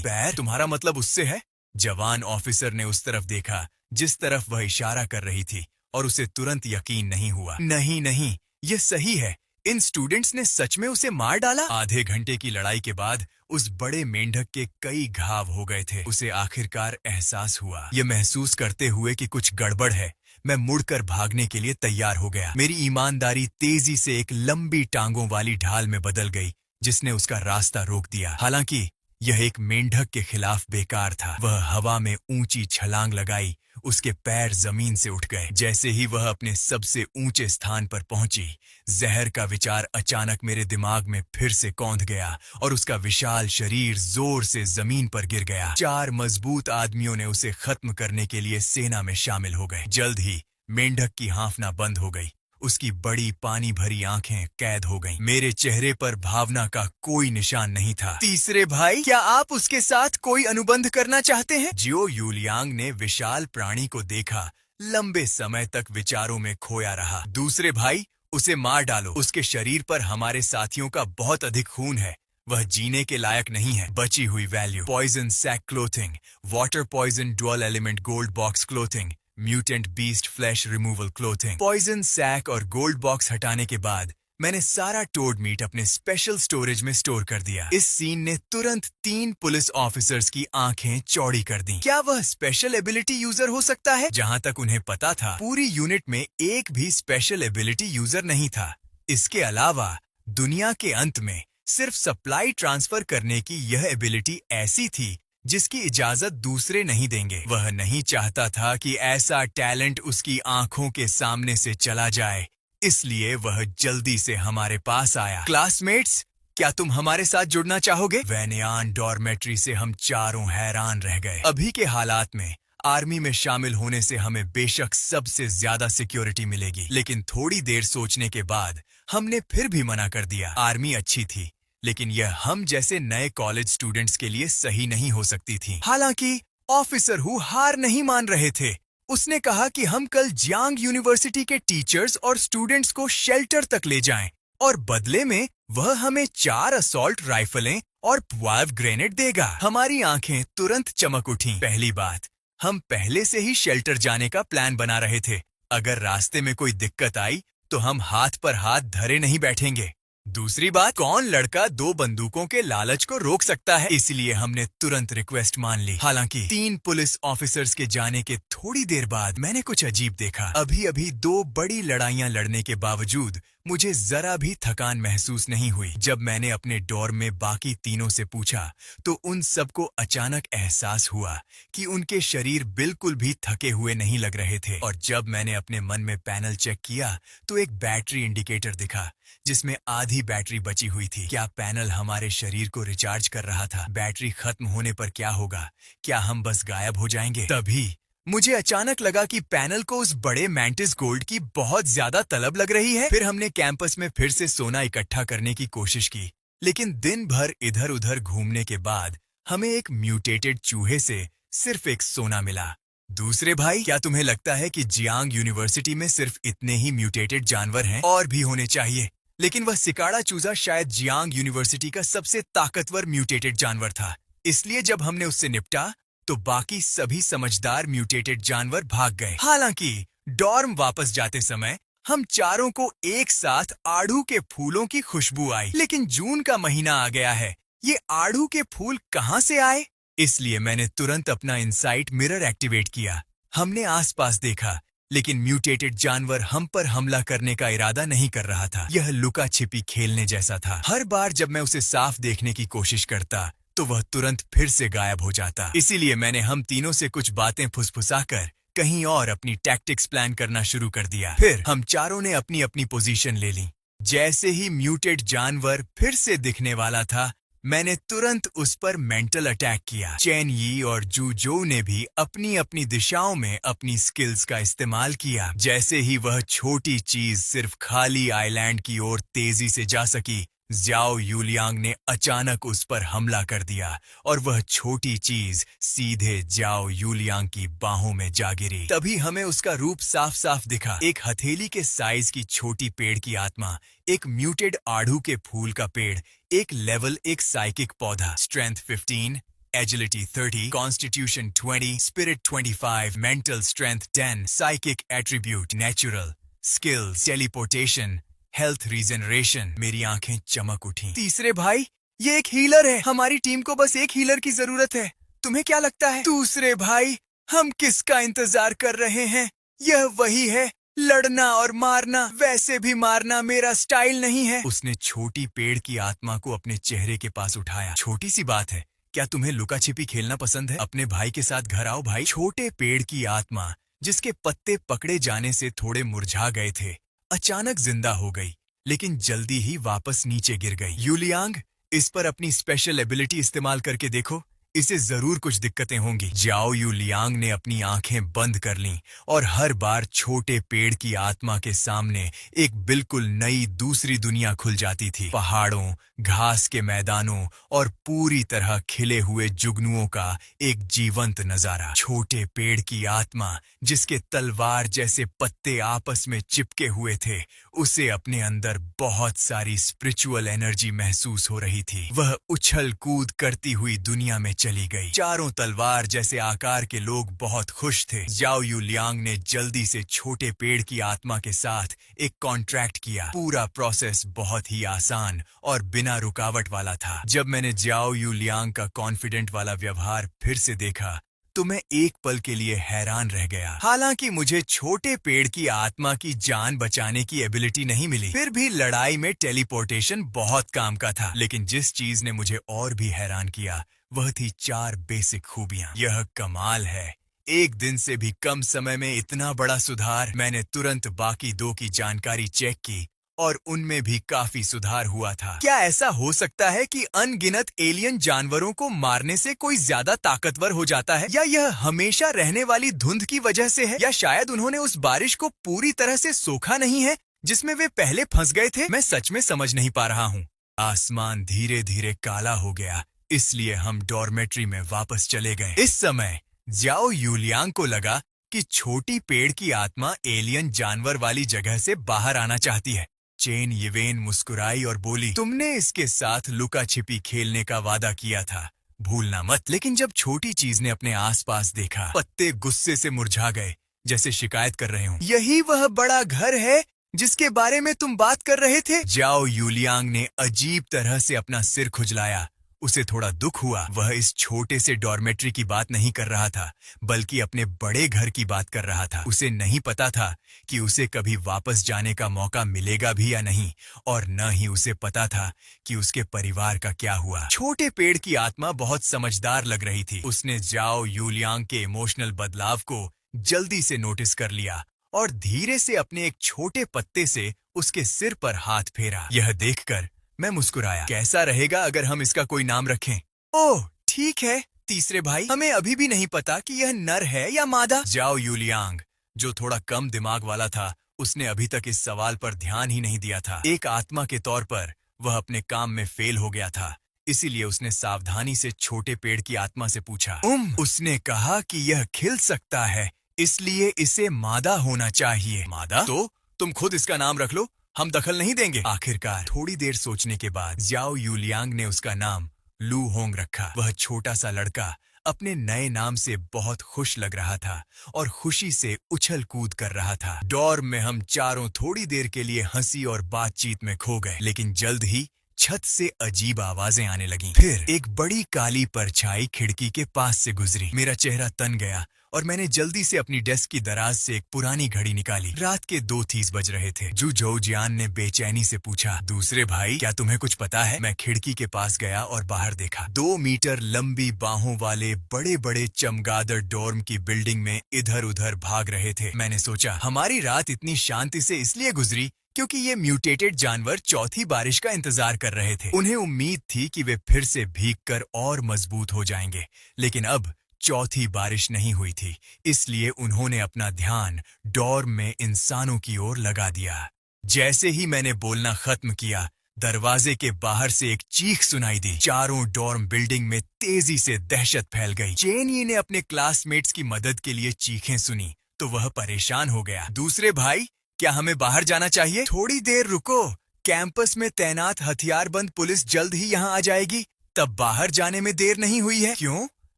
पैर? तुम्हारा मतलब उससे है? जवान ऑफिसर ने उस तरफ देखा जिस तरफ वह इशारा कर रही थी और उसे तुरंत यकीन नहीं हुआ। नहीं नहीं, ये सही है। इन स्टूडेंट्स ने सच में उसे मार डाला। आधे घंटे की लड़ाई के बाद उस बड़े मेंढक के कई घाव हो गए थे। उसे आखिरकार एहसास हुआ। ये महसूस करते हुए कि कुछ गड़बड़ है, मैं मुड़कर भागने के लिए तैयार हो गया। मेरी ईमानदारी तेजी से एक लंबी टांगों वाली ढाल में बदल गई जिसने उसका रास्ता रोक दिया। हालांकि यह एक मेंढक के खिलाफ बेकार था। वह हवा में ऊंची छलांग लगाई, उसके पैर जमीन से उठ गए। जैसे ही वह अपने सबसे ऊंचे स्थान पर पहुंची, जहर का विचार अचानक मेरे दिमाग में फिर से कौंध गया और उसका विशाल शरीर जोर से जमीन पर गिर गया। 4 मजबूत आदमियों ने उसे खत्म करने के लिए सेना में शामिल हो गए। जल्द ही मेंढक की हांफना बंद हो गई। उसकी बड़ी पानी भरी आंखें कैद हो गईं। मेरे चेहरे पर भावना का कोई निशान नहीं था। तीसरे भाई, क्या आप उसके साथ कोई अनुबंध करना चाहते हैं? जियो यूलियांग ने विशाल प्राणी को देखा, लंबे समय तक विचारों में खोया रहा। दूसरे भाई, उसे मार डालो। उसके शरीर पर हमारे साथियों का बहुत अधिक खून है। वह जीने के लायक नहीं है। बची हुई value: poison sac clothing, water poison dual element gold box clothing, mutant beast flash removal clothing. Poison sac और गोल्ड बॉक्स हटाने के बाद मैंने सारा टोड मीट अपने स्पेशल स्टोरेज में स्टोर कर दिया। इस सीन ने तुरंत 3 पुलिस ऑफिसर्स की आंखें चौड़ी कर दी। क्या वह स्पेशल एबिलिटी यूजर हो सकता है? जहां तक उन्हें पता था, पूरी यूनिट में एक भी स्पेशल एबिलिटी यूजर नहीं था। इसके अलावा दुनिया के अंत में सिर्फ सप्लाई ट्रांसफर करने की यह एबिलिटी ऐसी थी जिसकी इजाजत दूसरे नहीं देंगे। वह नहीं चाहता था कि ऐसा टैलेंट उसकी आंखों के सामने से चला जाए, इसलिए वह जल्दी से हमारे पास आया। क्लासमेट्स, क्या तुम हमारे साथ जुड़ना चाहोगे? वेनियान डॉर्मेट्री से हम चारों हैरान रह गए। अभी के हालात में आर्मी में शामिल होने से हमें बेशक सबसे ज्यादा सिक्योरिटी मिलेगी, लेकिन थोड़ी देर सोचने के बाद हमने फिर भी मना कर दिया। आर्मी अच्छी थी, लेकिन यह हम जैसे नए कॉलेज स्टूडेंट्स के लिए सही नहीं हो सकती थी। हालांकि ऑफिसर हु हार नहीं मान रहे थे। उसने कहा कि हम कल जियांग यूनिवर्सिटी के टीचर्स और स्टूडेंट्स को शेल्टर तक ले जाएं और बदले में वह हमें 4 असॉल्ट राइफलें और 12 ग्रेनेड देगा। हमारी आंखें तुरंत चमक उठीं। पहली बात, हम पहले से ही शेल्टर जाने का प्लान बना रहे थे। अगर रास्ते में कोई दिक्कत आई तो हम हाथ पर हाथ धरे नहीं बैठेंगे। दूसरी बात, कौन लड़का 2 बंदूकों के लालच को रोक सकता है? इसलिए हमने तुरंत रिक्वेस्ट मान ली। हालांकि 3 पुलिस ऑफिसर्स के जाने के थोड़ी देर बाद मैंने कुछ अजीब देखा। अभी अभी 2 बड़ी लड़ाइयां लड़ने के बावजूद मुझे जरा भी थकान महसूस नहीं हुई। जब मैंने अपने डॉर्म में बाकी तीनों से पूछा तो उन सबको अचानक एहसास हुआ कि उनके शरीर बिल्कुल भी थके हुए नहीं लग रहे थे। और जब मैंने अपने मन में पैनल चेक किया तो एक बैटरी इंडिकेटर दिखा जिसमें आधी बैटरी बची हुई थी। क्या पैनल हमारे शरीर को रिचार्ज कर रहा था? बैटरी खत्म होने पर क्या होगा? क्या हम बस गायब हो जाएंगे? तभी मुझे अचानक लगा कि पैनल को उस बड़े मैंटिस गोल्ड की बहुत ज्यादा तलब लग रही है। फिर हमने कैंपस में फिर से सोना इकट्ठा करने की कोशिश की, लेकिन दिन भर इधर उधर घूमने के बाद हमें एक म्यूटेटेड चूहे से सिर्फ एक सोना मिला। दूसरे भाई, क्या तुम्हें लगता है कि जियांग यूनिवर्सिटी में सिर्फ इतने ही म्यूटेटेड जानवर हैं? और भी होने चाहिए, लेकिन वह सिकाड़ा चूजा शायद जियांग यूनिवर्सिटी का सबसे ताकतवर म्यूटेटेड जानवर था। इसलिए जब हमने उससे निपटा तो बाकी सभी समझदार म्यूटेटेड जानवर भाग गए। हालांकि डॉर्म वापस जाते समय हम चारों को एक साथ आड़ू के फूलों की खुशबू आई। लेकिन जून का महीना आ गया है, ये आड़ू के फूल कहाँ से आए? इसलिए मैंने तुरंत अपना इनसाइट मिरर एक्टिवेट किया। हमने आसपास देखा, लेकिन म्यूटेटेड जानवर हम पर हमला करने का इरादा नहीं कर रहा था। यह लुका छिपी खेलने जैसा था। हर बार जब मैं उसे साफ देखने की कोशिश करता तो वह तुरंत फिर से गायब हो जाता। इसीलिए मैंने हम तीनों से कुछ बातें फुसफुसाकर कहीं और अपनी टैक्टिक्स प्लान करना शुरू कर दिया। फिर हम चारों ने अपनी अपनी पोजीशन ले ली। जैसे ही म्यूटेड जानवर फिर से दिखने वाला था, मैंने तुरंत उस पर मेंटल अटैक किया। चेन यी और जू जो ने भी अपनी अपनी दिशाओं में अपनी स्किल्स का इस्तेमाल किया। जैसे ही वह छोटी चीज सिर्फ खाली आइलैंड की ओर तेजी से जा सकी, ज़्याओ यूलियांग ने अचानक उस पर हमला कर दिया और वह छोटी चीज सीधे ज़्याओ यूलियांग की बाहों में जा गिरी। तभी हमें उसका रूप साफ साफ दिखा। एक हथेली के साइज की छोटी पेड़ की आत्मा, एक म्यूटेड आड़ू के फूल का पेड़, एक लेवल एक साइकिक पौधा, strength 15, agility 30, constitution 20, spirit 25, mental strength 10, psychic attribute natural, skills teleportation, health regeneration. मेरी आंखें चमक उठी। तीसरे भाई, ये एक हीलर है। हमारी टीम को बस एक हीलर की जरूरत है। तुम्हें क्या लगता है? दूसरे भाई, हम किसका इंतजार कर रहे हैं? यह वही है, लड़ना और मारना। वैसे भी मारना मेरा स्टाइल नहीं है। उसने छोटी पेड़ की आत्मा को अपने चेहरे के पास उठाया। छोटी सी बात है, क्या तुम्हें लुका छिपी खेलना पसंद है? अपने भाई के साथ घर आओ भाई। छोटे पेड़ की आत्मा, जिसके पत्ते पकड़े जाने से थोड़े मुरझा गए थे, अचानक जिंदा हो गई, लेकिन जल्दी ही वापस नीचे गिर गई। यूलियांग, इस पर अपनी स्पेशल एबिलिटी इस्तेमाल करके देखो, इसे जरूर कुछ दिक्कतें होंगी। ज़्याओ यूलियांग ने अपनी आंखें बंद कर लीं और हर बार छोटे पेड़ की आत्मा के सामने एक बिल्कुल नई दूसरी दुनिया खुल जाती थी। पहाड़ों, घास के मैदानों और पूरी तरह खिले हुए जुगनुओं का एक जीवंत नजारा। छोटे पेड़ की आत्मा, जिसके तलवार जैसे पत्ते आपस में चिपके हुए थे, उसे अपने अंदर बहुत सारी स्पिरिचुअल एनर्जी महसूस हो रही थी। वह उछल कूद करती हुई दुनिया में चली गई। चारों तलवार जैसे आकार के लोग बहुत खुश थे। ज़्याओ यूलियांग ने जल्दी से छोटे पेड़ की आत्मा के साथ एक कॉन्ट्रैक्ट किया। पूरा प्रोसेस बहुत ही आसान और बिना रुकावट वाला था। जब मैंने ज़्याओ यूलियांग का कॉन्फिडेंट वाला व्यवहार फिर से देखा, तो मैं एक पल के लिए हैरान रह गया। हालांकि मुझे छोटे पेड़ की आत्मा की जान बचाने की एबिलिटी नहीं मिली, फिर भी लड़ाई में टेलीपोर्टेशन बहुत काम का था। लेकिन जिस चीज ने मुझे और भी हैरान किया, वह थी 4 बेसिक खूबियां। यह कमाल है, एक दिन से भी कम समय में इतना बड़ा सुधार। मैंने तुरंत बाकी 2 की जानकारी चेक की और उनमें भी काफी सुधार हुआ था। क्या ऐसा हो सकता है कि अनगिनत एलियन जानवरों को मारने से कोई ज्यादा ताकतवर हो जाता है? या यह हमेशा रहने वाली धुंध की वजह से है? या शायद उन्होंने उस बारिश को पूरी तरह से सोखा नहीं है जिसमें वे पहले फंस गए थे? मैं सच में समझ नहीं पा रहा हूँ। आसमान धीरे धीरे काला हो गया, इसलिए हम डॉर्मेट्री में वापस चले गए। इस समय ज़्याओ यूलियांग को लगा कि छोटी पेड़ की आत्मा एलियन जानवर वाली जगह से बाहर आना चाहती है। चेन येवेन मुस्कुराई और बोली, तुमने इसके साथ लुका छिपी खेलने का वादा किया था, भूलना मत। लेकिन जब छोटी चीज ने अपने आसपास देखा, पत्ते गुस्से से मुरझा गए, जैसे शिकायत कर रहे हो। यही वह बड़ा घर है जिसके बारे में तुम बात कर रहे थे? ज़्याओ यूलियांग ने अजीब तरह से अपना सिर खुजलाया। उसे थोड़ा दुख हुआ। वह इस छोटे से डॉर्मेट्री की बात नहीं कर रहा था, बल्कि अपने बड़े घर की बात कर रहा था। उसे नहीं पता था कि उसे कभी वापस जाने का मौका मिलेगा भी या नहीं, और न ही उसे पता था कि उसके परिवार का क्या हुआ। छोटे पेड़ की आत्मा बहुत समझदार लग रही थी। उसने ज़्याओ यूलियांग के इमोशनल बदलाव को जल्दी से नोटिस कर लिया और धीरे से अपने एक छोटे पत्ते से उसके सिर पर हाथ फेरा। यह देखकर मैं मुस्कुराया। कैसा रहेगा अगर हम इसका कोई नाम रखें? ओह ठीक है तीसरे भाई, हमें अभी भी नहीं पता कि यह नर है या मादा। ज़्याओ यूलियांग, जो थोड़ा कम दिमाग वाला था, उसने अभी तक इस सवाल पर ध्यान ही नहीं दिया था। एक आत्मा के तौर पर वह अपने काम में फेल हो गया था, इसीलिए उसने सावधानी से छोटे पेड़ की आत्मा से पूछा। उसने कहा कि यह खिल सकता है, इसलिए इसे मादा होना चाहिए। मादा? तो तुम खुद इसका नाम रख लो, हम दखल नहीं देंगे। आखिरकार थोड़ी देर सोचने के बाद ज़्याओ यूलियांग ने उसका नाम लू होंग रखा। वह छोटा सा लड़का अपने नए नाम से बहुत खुश लग रहा था और खुशी से उछल कूद कर रहा था। डॉर्म में हम चारों थोड़ी देर के लिए हंसी और बातचीत में खो गए, लेकिन जल्द ही छत से अजीब आवाजें आने लगीं। फिर एक बड़ी काली परछाई खिड़की के पास से गुजरी। मेरा चेहरा तन गया और मैंने जल्दी से अपनी डेस्क की दराज से एक पुरानी घड़ी निकाली। रात के 2:30 बज रहे थे। जू जोजियान ने बेचैनी से पूछा, दूसरे भाई क्या तुम्हें कुछ पता है? मैं खिड़की के पास गया और बाहर देखा। 2 मीटर लंबी बाहों वाले बड़े बड़े चमगादड़ डॉर्म की बिल्डिंग में इधर उधर भाग रहे थे। मैंने सोचा, हमारी रात इतनी शांति से इसलिए गुजरी क्योंकि ये म्यूटेटेड जानवर चौथी बारिश का इंतजार कर रहे थे। उन्हें उम्मीद थी कि वे फिर से भीगकर और मजबूत हो जाएंगे, लेकिन अब चौथी बारिश नहीं हुई थी, इसलिए उन्होंने अपना ध्यान डॉर्म में इंसानों की ओर लगा दिया। जैसे ही मैंने बोलना खत्म किया, दरवाजे के बाहर से एक चीख सुनाई दी। चारों डॉर्म बिल्डिंग में तेजी से दहशत फैल गई। चेन यी ने अपने क्लासमेट्स की मदद के लिए चीखें सुनी तो वह परेशान हो गया। दूसरे भाई, क्या हमें बाहर जाना चाहिए? थोड़ी देर रुको, कैंपस में तैनात हथियारबंद पुलिस जल्द ही यहाँ आ जाएगी, तब बाहर जाने में देर नहीं हुई है। क्यों?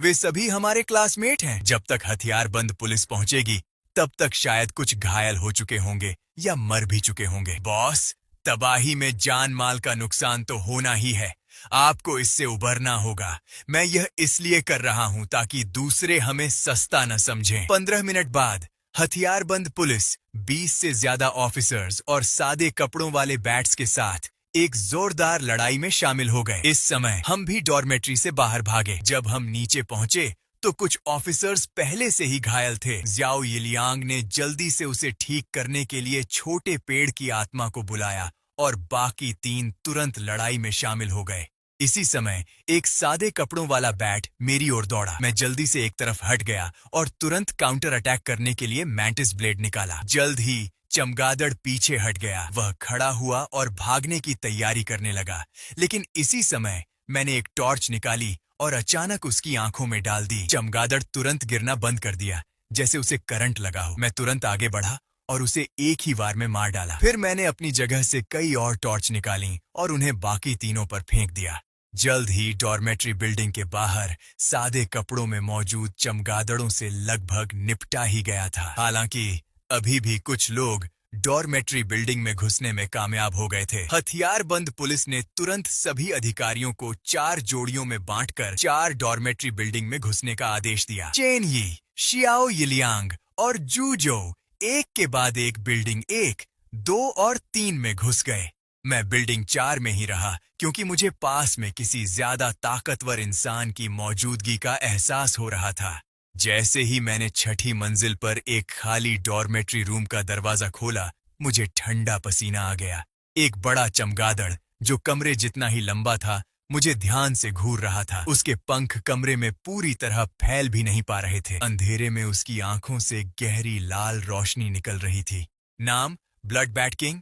वे सभी हमारे क्लासमेट हैं। जब तक हथियारबंद पुलिस पहुंचेगी, तब तक शायद कुछ घायल हो चुके होंगे या मर भी चुके होंगे। बॉस, तबाही में जान माल का नुकसान तो होना ही है। आपको इससे उबरना होगा। मैं यह इसलिए कर रहा हूं ताकि दूसरे हमें सस्ता न समझें। 15 मिनट बाद हथियारबंद पुलिस, 20 से ज्यादा ऑफिसर्स और सादे कपड़ों वाले बैट्स के साथ एक जोरदार लड़ाई में शामिल हो गए। इस समय हम भी डॉर्मेट्री से बाहर भागे। जब हम नीचे पहुंचे तो कुछ ऑफिसर्स पहले से ही घायल थे। ज़्याओ यिलियांग ने जल्दी से उसे ठीक करने के लिए छोटे पेड़ की आत्मा को बुलाया और बाकी 3 तुरंत लड़ाई में शामिल हो गए। इसी समय एक सादे कपड़ों वाला बैट मेरी ओर दौड़ा। मैं जल्दी से एक तरफ हट गया और तुरंत काउंटर अटैक करने के लिए मैंटिस ब्लेड निकाला। जल्द ही चमगादड़ पीछे हट गया। वह खड़ा हुआ और भागने की तैयारी करने लगा, लेकिन इसी समय मैंने एक टॉर्च निकाली और अचानक उसकी आंखों में डाल दी। चमगादड़ तुरंत गिरना बंद कर दिया, जैसे उसे करंट लगा हो। मैं तुरंत आगे बढ़ा और उसे एक ही बार में मार डाला। फिर मैंने अपनी जगह से कई और टॉर्च निकाली और उन्हें बाकी तीनों पर फेंक दिया। जल्द ही डॉर्मेट्री बिल्डिंग के बाहर सादे कपड़ों में मौजूद चमगादड़ों से लगभग निपटा ही गया था। हालांकि अभी भी कुछ लोग डॉर्मेट्री बिल्डिंग में घुसने में कामयाब हो गए थे। हथियारबंद पुलिस ने तुरंत सभी अधिकारियों को 4 जोड़ियों में बांटकर 4 डॉर्मेट्री बिल्डिंग में घुसने का आदेश दिया। चेन यी, ज़्याओ यिलियांग और जूजो एक के बाद एक बिल्डिंग 1, 2 और 3 में घुस गए। मैं बिल्डिंग 4 में ही रहा क्योंकि मुझे पास में किसी ज्यादा ताकतवर इंसान की मौजूदगी का एहसास हो रहा था। जैसे ही मैंने 6ठी मंजिल पर एक खाली डॉर्मेट्री रूम का दरवाजा खोला, मुझे ठंडा पसीना आ गया। एक बड़ा चमगादड़ जो कमरे जितना ही लंबा था, मुझे ध्यान से घूर रहा था। उसके पंख कमरे में पूरी तरह फैल भी नहीं पा रहे थे। अंधेरे में उसकी आंखों से गहरी लाल रोशनी निकल रही थी। नाम blood bat king.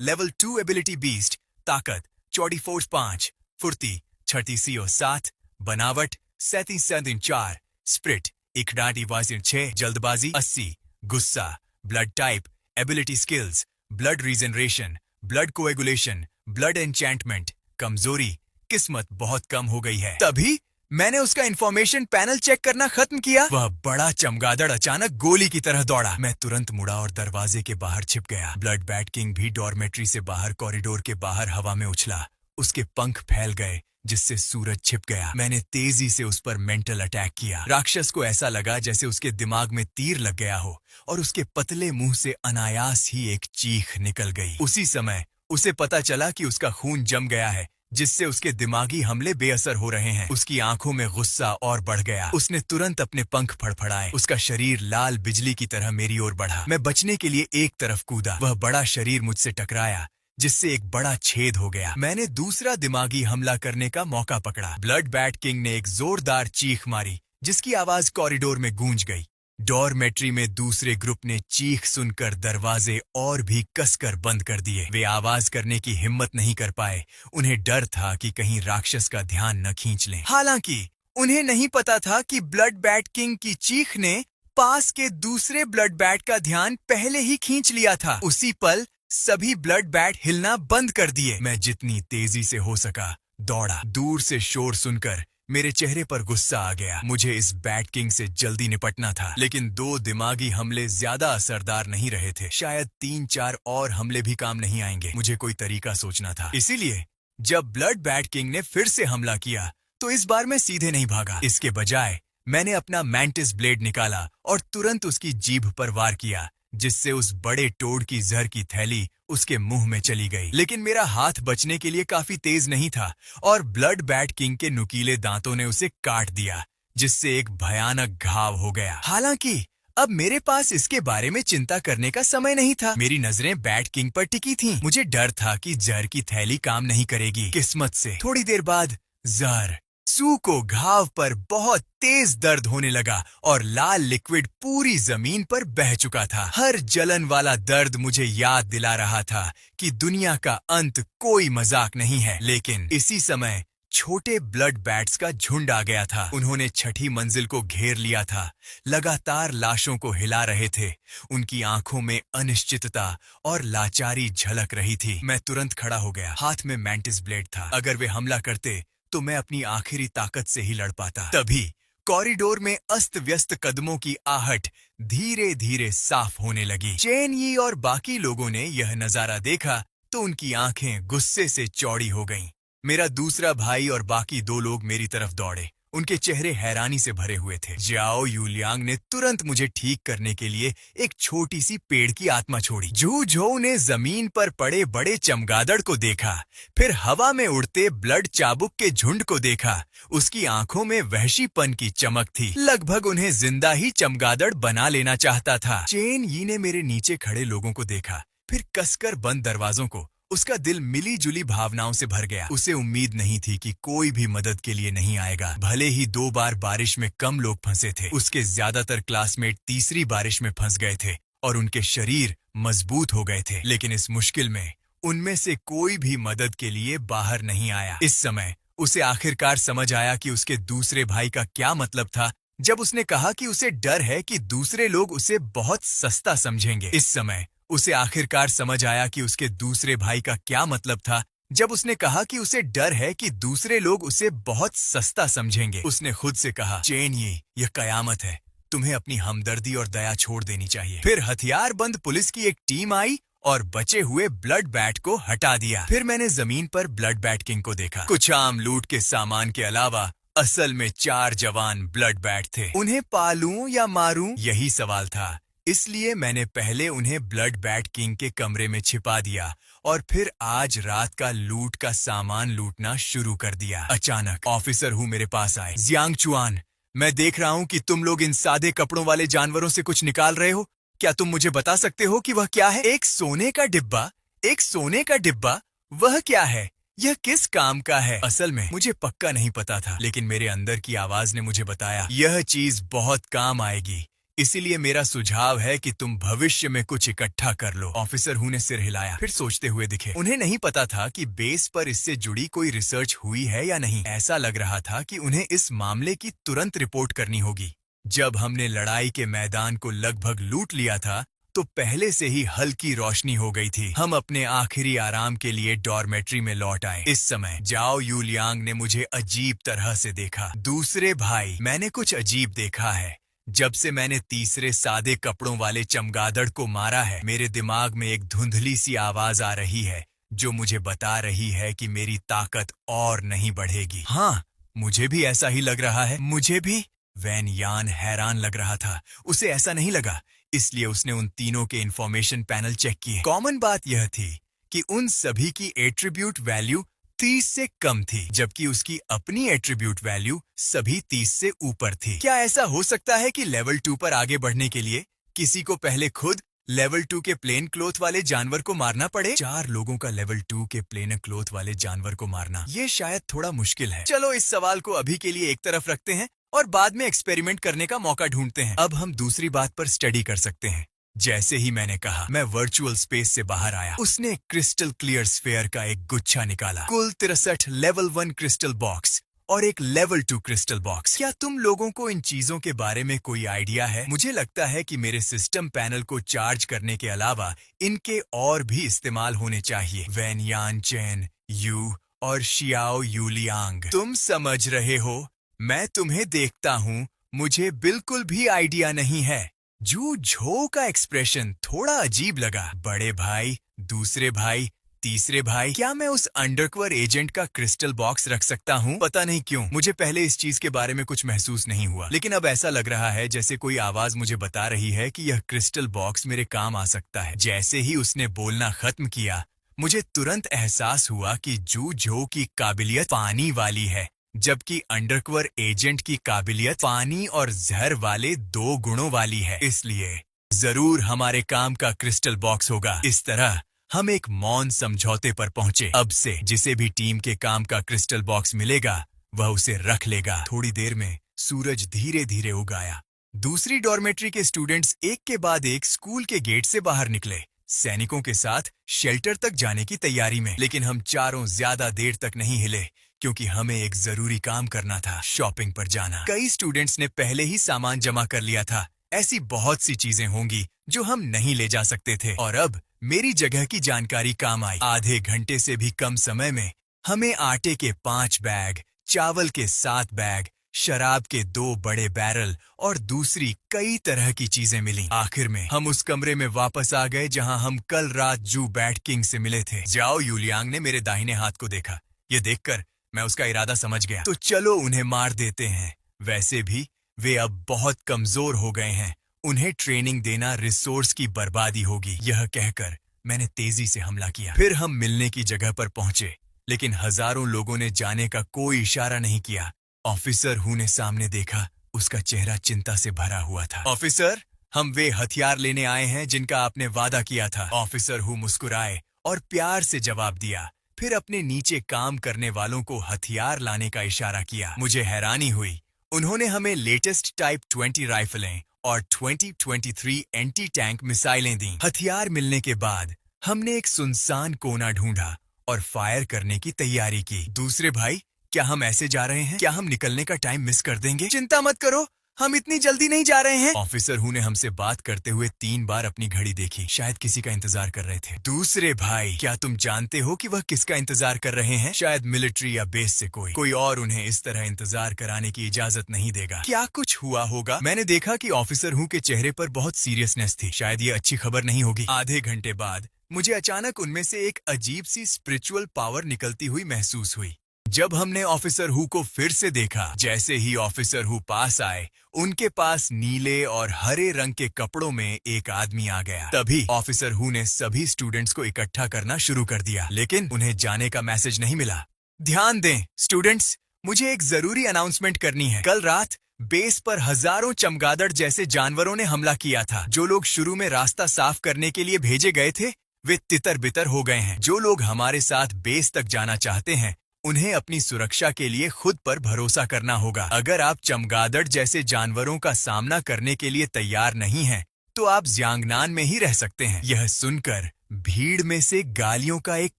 Level 2 ability beast. ताकत 44.5। फुर्ती 36.7। बनावट 37.4। स्प्रिट 1.6। जल्दबाजी 80। गुस्सा। Blood type ability skills blood regeneration, blood coagulation, blood enchantment. कमजोरी किस्मत बहुत कम हो गई है। तभी मैंने उसका इंफॉर्मेशन पैनल चेक करना खत्म किया। वह बड़ा चमगादड़ अचानक गोली की तरह दौड़ा। मैं तुरंत मुड़ा और दरवाजे के बाहर छिप गया। ब्लड बैट किंग भी डॉर्मेट्री से बाहर कॉरिडोर के बाहर हवा में उछला। उसके पंख फैल गए जिससे सूरज छिप गया। मैंने तेजी से उस पर मेंटल अटैक किया। राक्षस को ऐसा लगा जैसे उसके दिमाग में तीर लग गया हो और उसके पतले मुंह से अनायास ही एक चीख निकल गई। उसी समय उसे पता चला कि उसका खून जम गया है, जिससे उसके दिमागी हमले बेअसर हो रहे हैं। उसकी आंखों में गुस्सा और बढ़ गया। उसने तुरंत अपने पंख फड़फड़ाए। उसका शरीर लाल बिजली की तरह मेरी ओर बढ़ा। मैं बचने के लिए एक तरफ कूदा। वह बड़ा शरीर मुझसे टकराया, जिससे एक बड़ा छेद हो गया। मैंने दूसरा दिमागी हमला करने का मौका पकड़ा। ब्लड बैट किंग ने एक जोरदार चीख मारी, जिसकी आवाज कॉरिडोर में गूंज गई। डॉर्मेट्री में दूसरे ग्रुप ने चीख सुनकर दरवाजे और भी कसकर बंद कर दिए। वे आवाज करने की हिम्मत नहीं कर पाए। उन्हें डर था कि कहीं राक्षस का ध्यान न खींच लें। हालांकि उन्हें नहीं पता था कि ब्लड बैट किंग की चीख ने पास के दूसरे ब्लड बैट का ध्यान पहले ही खींच लिया था। उसी पल सभी ब्लड बैट हिलना बंद कर दिए। मैं जितनी तेजी से हो सका दौड़ा। दूर से शोर सुनकर मेरे चेहरे पर गुस्सा आ गया। मुझे इस बैट किंग से जल्दी निपटना था, लेकिन 2 दिमागी हमले ज्यादा असरदार नहीं रहे थे। शायद 3-4 और हमले भी काम नहीं आएंगे। मुझे कोई तरीका सोचना था। इसीलिए जब ब्लड बैट किंग ने फिर से हमला किया, तो इस बार मैं सीधे नहीं भागा। इसके बजाय मैंने अपना मैंटिस ब्लेड निकाला और तुरंत उसकी जीभ पर वार किया, जिससे उस बड़े टोड की जहर की थैली उसके मुंह में चली गई। लेकिन मेरा हाथ बचने के लिए काफी तेज नहीं था और ब्लड बैट किंग के नुकीले दांतों ने उसे काट दिया, जिससे एक भयानक घाव हो गया। हालांकि अब मेरे पास इसके बारे में चिंता करने का समय नहीं था। मेरी नजरें बैट किंग पर टिकी थीं। मुझे डर था कि जहर की थैली काम नहीं करेगी। किस्मत से थोड़ी देर बाद जहर सू को घाव पर बहुत तेज दर्द होने लगा और लाल लिक्विड पूरी जमीन पर बह चुका था। हर जलन वाला दर्द मुझे याद दिला रहा था कि दुनिया का अंत कोई मजाक नहीं है। लेकिन इसी समय छोटे ब्लड बैट्स का झुंड आ गया था। उन्होंने छठी मंजिल को घेर लिया था, लगातार लाशों को हिला रहे थे। उनकी आंखों में अनिश्चितता और लाचारी झलक रही थी। मैं तुरंत खड़ा हो गया। हाथ में मैंटिस ब्लेड था। अगर वे हमला करते तो मैं अपनी आखिरी ताकत से ही लड़ पाता। तभी कॉरिडोर में अस्त व्यस्त कदमों की आहट धीरे धीरे साफ होने लगी। चेन यी और बाकी लोगों ने यह नजारा देखा तो उनकी आंखें गुस्से से चौड़ी हो गईं। मेरा दूसरा भाई और बाकी दो लोग मेरी तरफ दौड़े। उनके चेहरे हैरानी से भरे हुए थे। जाओ यूलियांग ने तुरंत मुझे ठीक करने के लिए एक छोटी सी पेड़ की आत्मा छोड़ी। जू झोउ ने जमीन पर पड़े बड़े चमगादड़ को देखा, फिर हवा में उड़ते ब्लड चाबुक के झुंड को देखा। उसकी आंखों में वहशीपन की चमक थी, लगभग उन्हें जिंदा ही चमगादड़ बना लेना चाहता था। चेन यी ने मेरे नीचे खड़े लोगों को देखा, फिर कसकर बंद दरवाजों को। उसका दिल मिली जुली भावनाओं से भर गया। उसे उम्मीद नहीं थी कि कोई भी मदद के लिए नहीं आएगा। भले ही 2 बार बारिश में कम लोग फंसे थे, उसके ज्यादातर क्लासमेट तीसरी बारिश में फंस गए थे और उनके शरीर मजबूत हो गए थे। लेकिन इस मुश्किल में उनमें से कोई भी मदद के लिए बाहर नहीं आया। इस समय उसे आखिरकार समझ आया कि उसके दूसरे भाई का क्या मतलब था जब उसने कहा कि उसे डर है कि दूसरे लोग उसे बहुत सस्ता समझेंगे। इस समय उसे आखिरकार समझ आया कि उसके दूसरे भाई का क्या मतलब था जब उसने कहा कि उसे डर है कि दूसरे लोग उसे बहुत सस्ता समझेंगे। उसने खुद से कहा, चेन यह कयामत है, तुम्हें अपनी हमदर्दी और दया छोड़ देनी चाहिए। फिर हथियारबंद पुलिस की एक टीम आई और बचे हुए ब्लड बैट को हटा दिया। फिर मैंने जमीन पर ब्लड बैट किंग को देखा। कुछ आम लूट के सामान के अलावा असल में 4 जवान ब्लड बैट थे। उन्हें पालूं या मारूं, यही सवाल था। इसलिए मैंने पहले उन्हें ब्लड बैट किंग के कमरे में छिपा दिया और फिर आज रात का लूट का सामान लूटना शुरू कर दिया। अचानक ऑफिसर हूँ मेरे पास आए। जियांग चुआन, मैं देख रहा हूँ कि तुम लोग इन सादे कपड़ों वाले जानवरों से कुछ निकाल रहे हो। क्या तुम मुझे बता सकते हो कि वह क्या है? एक सोने का डिब्बा? एक सोने का डिब्बा? वह क्या है? यह किस काम का है? असल में मुझे पक्का नहीं पता था, लेकिन मेरे अंदर की आवाज ने मुझे बताया यह चीज बहुत काम आएगी। इसीलिए मेरा सुझाव है कि तुम भविष्य में कुछ इकट्ठा कर लो। ऑफिसर हूँ ने सिर हिलाया, फिर सोचते हुए दिखे। उन्हें नहीं पता था कि बेस पर इससे जुड़ी कोई रिसर्च हुई है या नहीं। ऐसा लग रहा था कि उन्हें इस मामले की तुरंत रिपोर्ट करनी होगी। जब हमने लड़ाई के मैदान को लगभग लूट लिया था तो पहले से ही हल्की रोशनी हो गई थी। हम अपने आखिरी आराम के लिए डॉर्मेट्री में लौट आए। इस समय जाओ यूलियांग ने मुझे अजीब तरह से देखा। दूसरे भाई, मैंने कुछ अजीब देखा है। जब से मैंने तीसरे सादे कपड़ों वाले चमगादड़ को मारा है, मेरे दिमाग में एक धुंधली सी आवाज आ रही है जो मुझे बता रही है कि मेरी ताकत और नहीं बढ़ेगी। हाँ, मुझे भी ऐसा ही लग रहा है। मुझे भी। वैन यान हैरान लग रहा था। उसे ऐसा नहीं लगा, इसलिए उसने उन तीनों के इंफॉर्मेशन पैनल चेक किए। कॉमन बात यह थी कि उन सभी की एट्रीब्यूट वैल्यू 30 से कम थी, जबकि उसकी अपनी एट्रीब्यूट वैल्यू सभी 30 से ऊपर थी। क्या ऐसा हो सकता है कि लेवल 2 पर आगे बढ़ने के लिए किसी को पहले खुद लेवल 2 के प्लेन क्लोथ वाले जानवर को मारना पड़े? 4 लोगों का लेवल 2 के प्लेन क्लोथ वाले जानवर को मारना, ये शायद थोड़ा मुश्किल है। चलो इस सवाल को अभी के लिए एक तरफ रखते हैं और बाद में एक्सपेरिमेंट करने का मौका ढूंढते हैं। अब हम दूसरी बात पर स्टडी कर सकते हैं। जैसे ही मैंने कहा, मैं वर्चुअल स्पेस से बाहर आया। उसने क्रिस्टल क्लियर स्फेयर का एक गुच्छा निकाला। कुल 63 लेवल 1 क्रिस्टल बॉक्स और एक लेवल 2 क्रिस्टल बॉक्स। क्या तुम लोगों को इन चीजों के बारे में कोई आइडिया है? मुझे लगता है कि मेरे सिस्टम पैनल को चार्ज करने के अलावा इनके और भी इस्तेमाल होने चाहिए। वैन यान चेन यू और शियाओ यूलियांग, तुम समझ रहे हो? मैं तुम्हें देखता हूँ, मुझे बिल्कुल भी आइडिया नहीं है। जू झो का एक्सप्रेशन थोड़ा अजीब लगा। बड़े भाई, दूसरे भाई, तीसरे भाई, क्या मैं उस अंडरकवर एजेंट का क्रिस्टल बॉक्स रख सकता हूँ? पता नहीं क्यों मुझे पहले इस चीज के बारे में कुछ महसूस नहीं हुआ, लेकिन अब ऐसा लग रहा है जैसे कोई आवाज मुझे बता रही है कि यह क्रिस्टल बॉक्स मेरे काम आ सकता है। जैसे ही उसने बोलना खत्म किया, मुझे तुरंत एहसास हुआ कि जू झो की काबिलियत पानी वाली है। जबकि अंडरकवर एजेंट की काबिलियत पानी और जहर वाले 2 गुणों वाली है। इसलिए जरूर हमारे काम का क्रिस्टल बॉक्स होगा। इस तरह हम एक मौन समझौते पर पहुंचे। अब से जिसे भी टीम के काम का क्रिस्टल बॉक्स मिलेगा वह उसे रख लेगा। थोड़ी देर में सूरज धीरे धीरे उग आया। दूसरी डॉर्मेट्री के स्टूडेंट्स एक के बाद एक स्कूल के गेट से बाहर निकले, सैनिकों के साथ शेल्टर तक जाने की तैयारी में। लेकिन हम चारों ज्यादा देर तक नहीं हिले, क्योंकि हमें एक जरूरी काम करना था, शॉपिंग पर जाना। कई स्टूडेंट्स ने पहले ही सामान जमा कर लिया था। ऐसी बहुत सी चीजें होंगी जो हम नहीं ले जा सकते थे, और अब मेरी जगह की जानकारी काम आई। आधे घंटे से भी कम समय में हमें आटे के 5 बैग, चावल के 7 बैग, शराब के 2 बड़े बैरल और दूसरी कई तरह की चीजें मिली। आखिर में हम उस कमरे में वापस आ गए जहां हम कल रात जू बैट किंग से मिले थे। जाओ यूलियांग ने मेरे दाहिने हाथ को देखा। ये देखकर मैं उसका इरादा समझ गया। तो चलो उन्हें मार देते हैं। वैसे भी वे अब बहुत कमजोर हो गए हैं। उन्हें ट्रेनिंग देना रिसोर्स की बर्बादी होगी। यह कहकर मैंने तेजी से हमला किया। फिर हम मिलने की जगह पर पहुंचे, लेकिन हजारों लोगों ने जाने का कोई इशारा नहीं किया। ऑफिसर हु ने सामने देखा। उसका चेहरा चिंता से भरा हुआ था। ऑफिसर, हम वे हथियार लेने आए हैं जिनका आपने वादा किया था। ऑफिसर हु मुस्कुराए और प्यार से जवाब दिया। फिर अपने नीचे काम करने वालों को हथियार लाने का इशारा किया। मुझे हैरानी हुई। उन्होंने हमें लेटेस्ट टाइप 20 राइफलें और 2023 एंटी टैंक मिसाइलें दी। हथियार मिलने के बाद हमने एक सुनसान कोना ढूंढा और फायर करने की तैयारी की। दूसरे भाई, क्या हम ऐसे जा रहे हैं? क्या हम निकलने का टाइम मिस कर देंगे? चिंता मत करो, हम इतनी जल्दी नहीं जा रहे हैं। ऑफिसर हु ने हमसे बात करते हुए 3 बार अपनी घड़ी देखी। शायद किसी का इंतजार कर रहे थे। दूसरे भाई, क्या तुम जानते हो कि वह किसका इंतजार कर रहे हैं? शायद मिलिट्री या बेस से कोई और उन्हें इस तरह इंतजार कराने की इजाजत नहीं देगा। क्या कुछ हुआ होगा? मैंने देखा कि ऑफिसर हु के चेहरे पर बहुत सीरियसनेस थी। शायद ये अच्छी खबर नहीं होगी। आधे घंटे बाद मुझे अचानक उनमें से एक अजीब सी स्पिरिचुअल पावर निकलती हुई महसूस हुई। जब हमने ऑफिसर हु को फिर से देखा, जैसे ही ऑफिसर हु पास आए, उनके पास नीले और हरे रंग के कपड़ों में एक आदमी आ गया। तभी ऑफिसर हु ने सभी स्टूडेंट्स को इकट्ठा करना शुरू कर दिया, लेकिन उन्हें जाने का मैसेज नहीं मिला। ध्यान दें स्टूडेंट्स, मुझे एक जरूरी अनाउंसमेंट करनी है। कल रात बेस पर हजारों चमगादड़ जैसे जानवरों ने हमला किया था। जो लोग शुरू में रास्ता साफ करने के लिए भेजे गए थे, वे तितर बितर हो गए हैं। जो लोग हमारे साथ बेस तक जाना चाहते हैं, उन्हें अपनी सुरक्षा के लिए खुद पर भरोसा करना होगा। अगर आप चमगादड़ जैसे जानवरों का सामना करने के लिए तैयार नहीं हैं, तो आप ज़ियांगनान में ही रह सकते हैं। यह सुनकर भीड़ में से गालियों का एक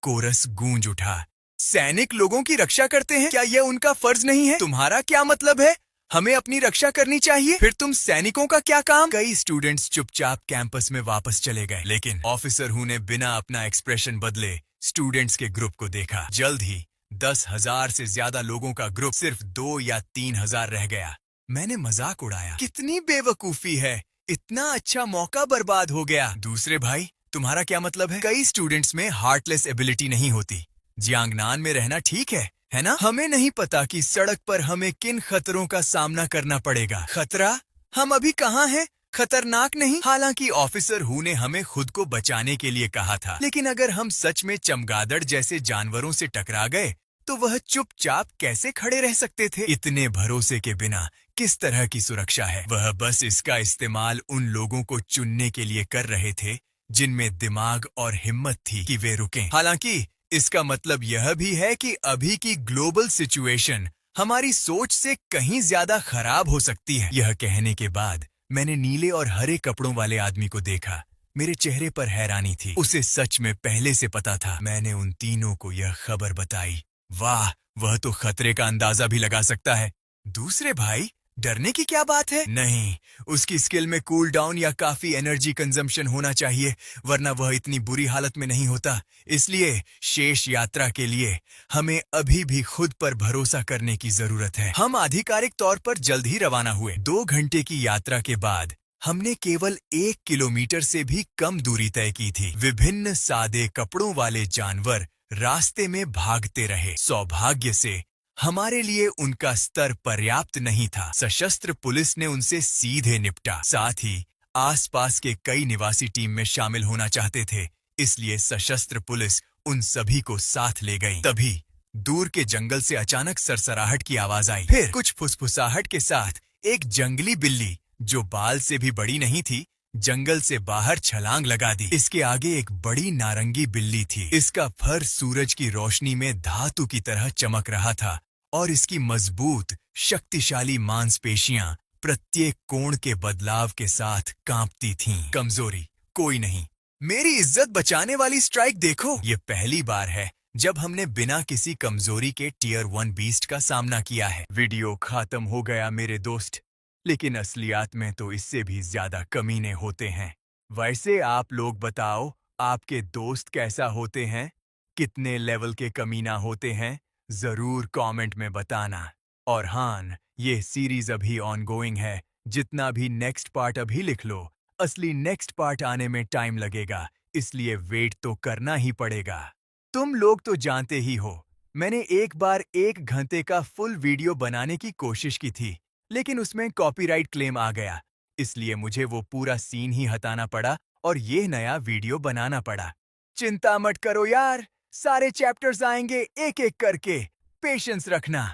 कोरस गूंज उठा। सैनिक लोगों की रक्षा करते हैं? क्या यह उनका फर्ज नहीं है? तुम्हारा क्या मतलब है? हमें अपनी रक्षा करनी चाहिए? फिर तुम सैनिकों का क्या काम? कई स्टूडेंट्स चुपचाप कैंपस में वापस चले गए, लेकिन ऑफिसर हु ने बिना अपना एक्सप्रेशन बदले स्टूडेंट्स के ग्रुप को देखा। जल्द ही 10,000 से ज्यादा लोगों का ग्रुप सिर्फ 2 या 3,000 रह गया। मैंने मजाक उड़ाया, कितनी बेवकूफी है, इतना अच्छा मौका बर्बाद हो गया। दूसरे भाई, तुम्हारा क्या मतलब है? कई स्टूडेंट्स में हार्टलेस एबिलिटी नहीं होती। ज़ियांगनान में रहना ठीक है ना? हमें नहीं पता कि सड़क पर हमें किन खतरों का सामना करना पड़ेगा। खतरा? हम अभी कहाँ हैं? खतरनाक नहीं? हालांकि ऑफिसर हु ने हमें खुद को बचाने के लिए कहा था, लेकिन अगर हम सच में चमगादड़ जैसे जानवरों से टकरा गए, तो वह चुपचाप कैसे खड़े रह सकते थे? इतने भरोसे के बिना किस तरह की सुरक्षा है? वह बस इसका इस्तेमाल उन लोगों को चुनने के लिए कर रहे थे जिनमें दिमाग और हिम्मत थी कि वे रुकें। हालांकि इसका मतलब यह भी है कि अभी की ग्लोबल सिचुएशन हमारी सोच से कहीं ज्यादा खराब हो सकती है। यह कहने के बाद मैंने नीले और हरे कपड़ों वाले आदमी को देखा। मेरे चेहरे पर हैरानी थी। उसे सच में पहले से पता था। मैंने उन तीनों को यह खबर बताई। वाह, वह तो खतरे का अंदाजा भी लगा सकता है। दूसरे भाई, डरने की क्या बात है? नहीं, उसकी स्किल में कूल डाउन या काफी एनर्जी कंजम्पशन होना चाहिए, वरना वह इतनी बुरी हालत में नहीं होता। इसलिए शेष यात्रा के लिए हमें अभी भी खुद पर भरोसा करने की जरूरत है। हम आधिकारिक तौर पर जल्द ही रवाना हुए। 2 घंटे की यात्रा के बाद हमने केवल 1 किलोमीटर से भी कम दूरी तय की थी। विभिन्न सादे कपड़ों वाले जानवर रास्ते में भागते रहे। सौभाग्य से हमारे लिए उनका स्तर पर्याप्त नहीं था। सशस्त्र पुलिस ने उनसे सीधे निपटा। साथ ही आसपास के कई निवासी टीम में शामिल होना चाहते थे, इसलिए सशस्त्र पुलिस उन सभी को साथ ले गई। तभी दूर के जंगल से अचानक सरसराहट की आवाज आई। फिर कुछ फुसफुसाहट के साथ एक जंगली बिल्ली, जो बाल से भी बड़ी नहीं थी, जंगल से बाहर छलांग लगा दी। इसके आगे एक बड़ी नारंगी बिल्ली थी। इसका फर सूरज की रोशनी में धातु की तरह चमक रहा था और इसकी मजबूत, शक्तिशाली मांसपेशियां प्रत्येक कोण के बदलाव के साथ कांपती थीं। कमजोरी कोई नहीं, मेरी इज्जत बचाने वाली स्ट्राइक देखो। ये पहली बार है जब हमने बिना किसी कमजोरी के टियर 1 बीस्ट का सामना किया है। वीडियो खत्म हो गया मेरे दोस्त, लेकिन असलियत में तो इससे भी ज्यादा कमीने होते हैं। वैसे आप लोग बताओ, आपके दोस्त कैसा होते हैं? कितने लेवल के कमीना होते हैं? जरूर कमेंट में बताना। और हाँ, ये सीरीज अभी ऑनगोइंग है। जितना भी नेक्स्ट पार्ट अभी लिख लो, असली नेक्स्ट पार्ट आने में टाइम लगेगा, इसलिए वेट तो करना ही पड़ेगा। तुम लोग तो जानते ही हो, मैंने एक बार 1 घंटे का फुल वीडियो बनाने की कोशिश की थी, लेकिन उसमें कॉपीराइट क्लेम आ गया, इसलिए मुझे वो पूरा सीन ही हटाना पड़ा और ये नया वीडियो बनाना पड़ा। चिंता मत करो यार, सारे चैप्टर्स आएंगे एक एक करके, पेशेंस रखना।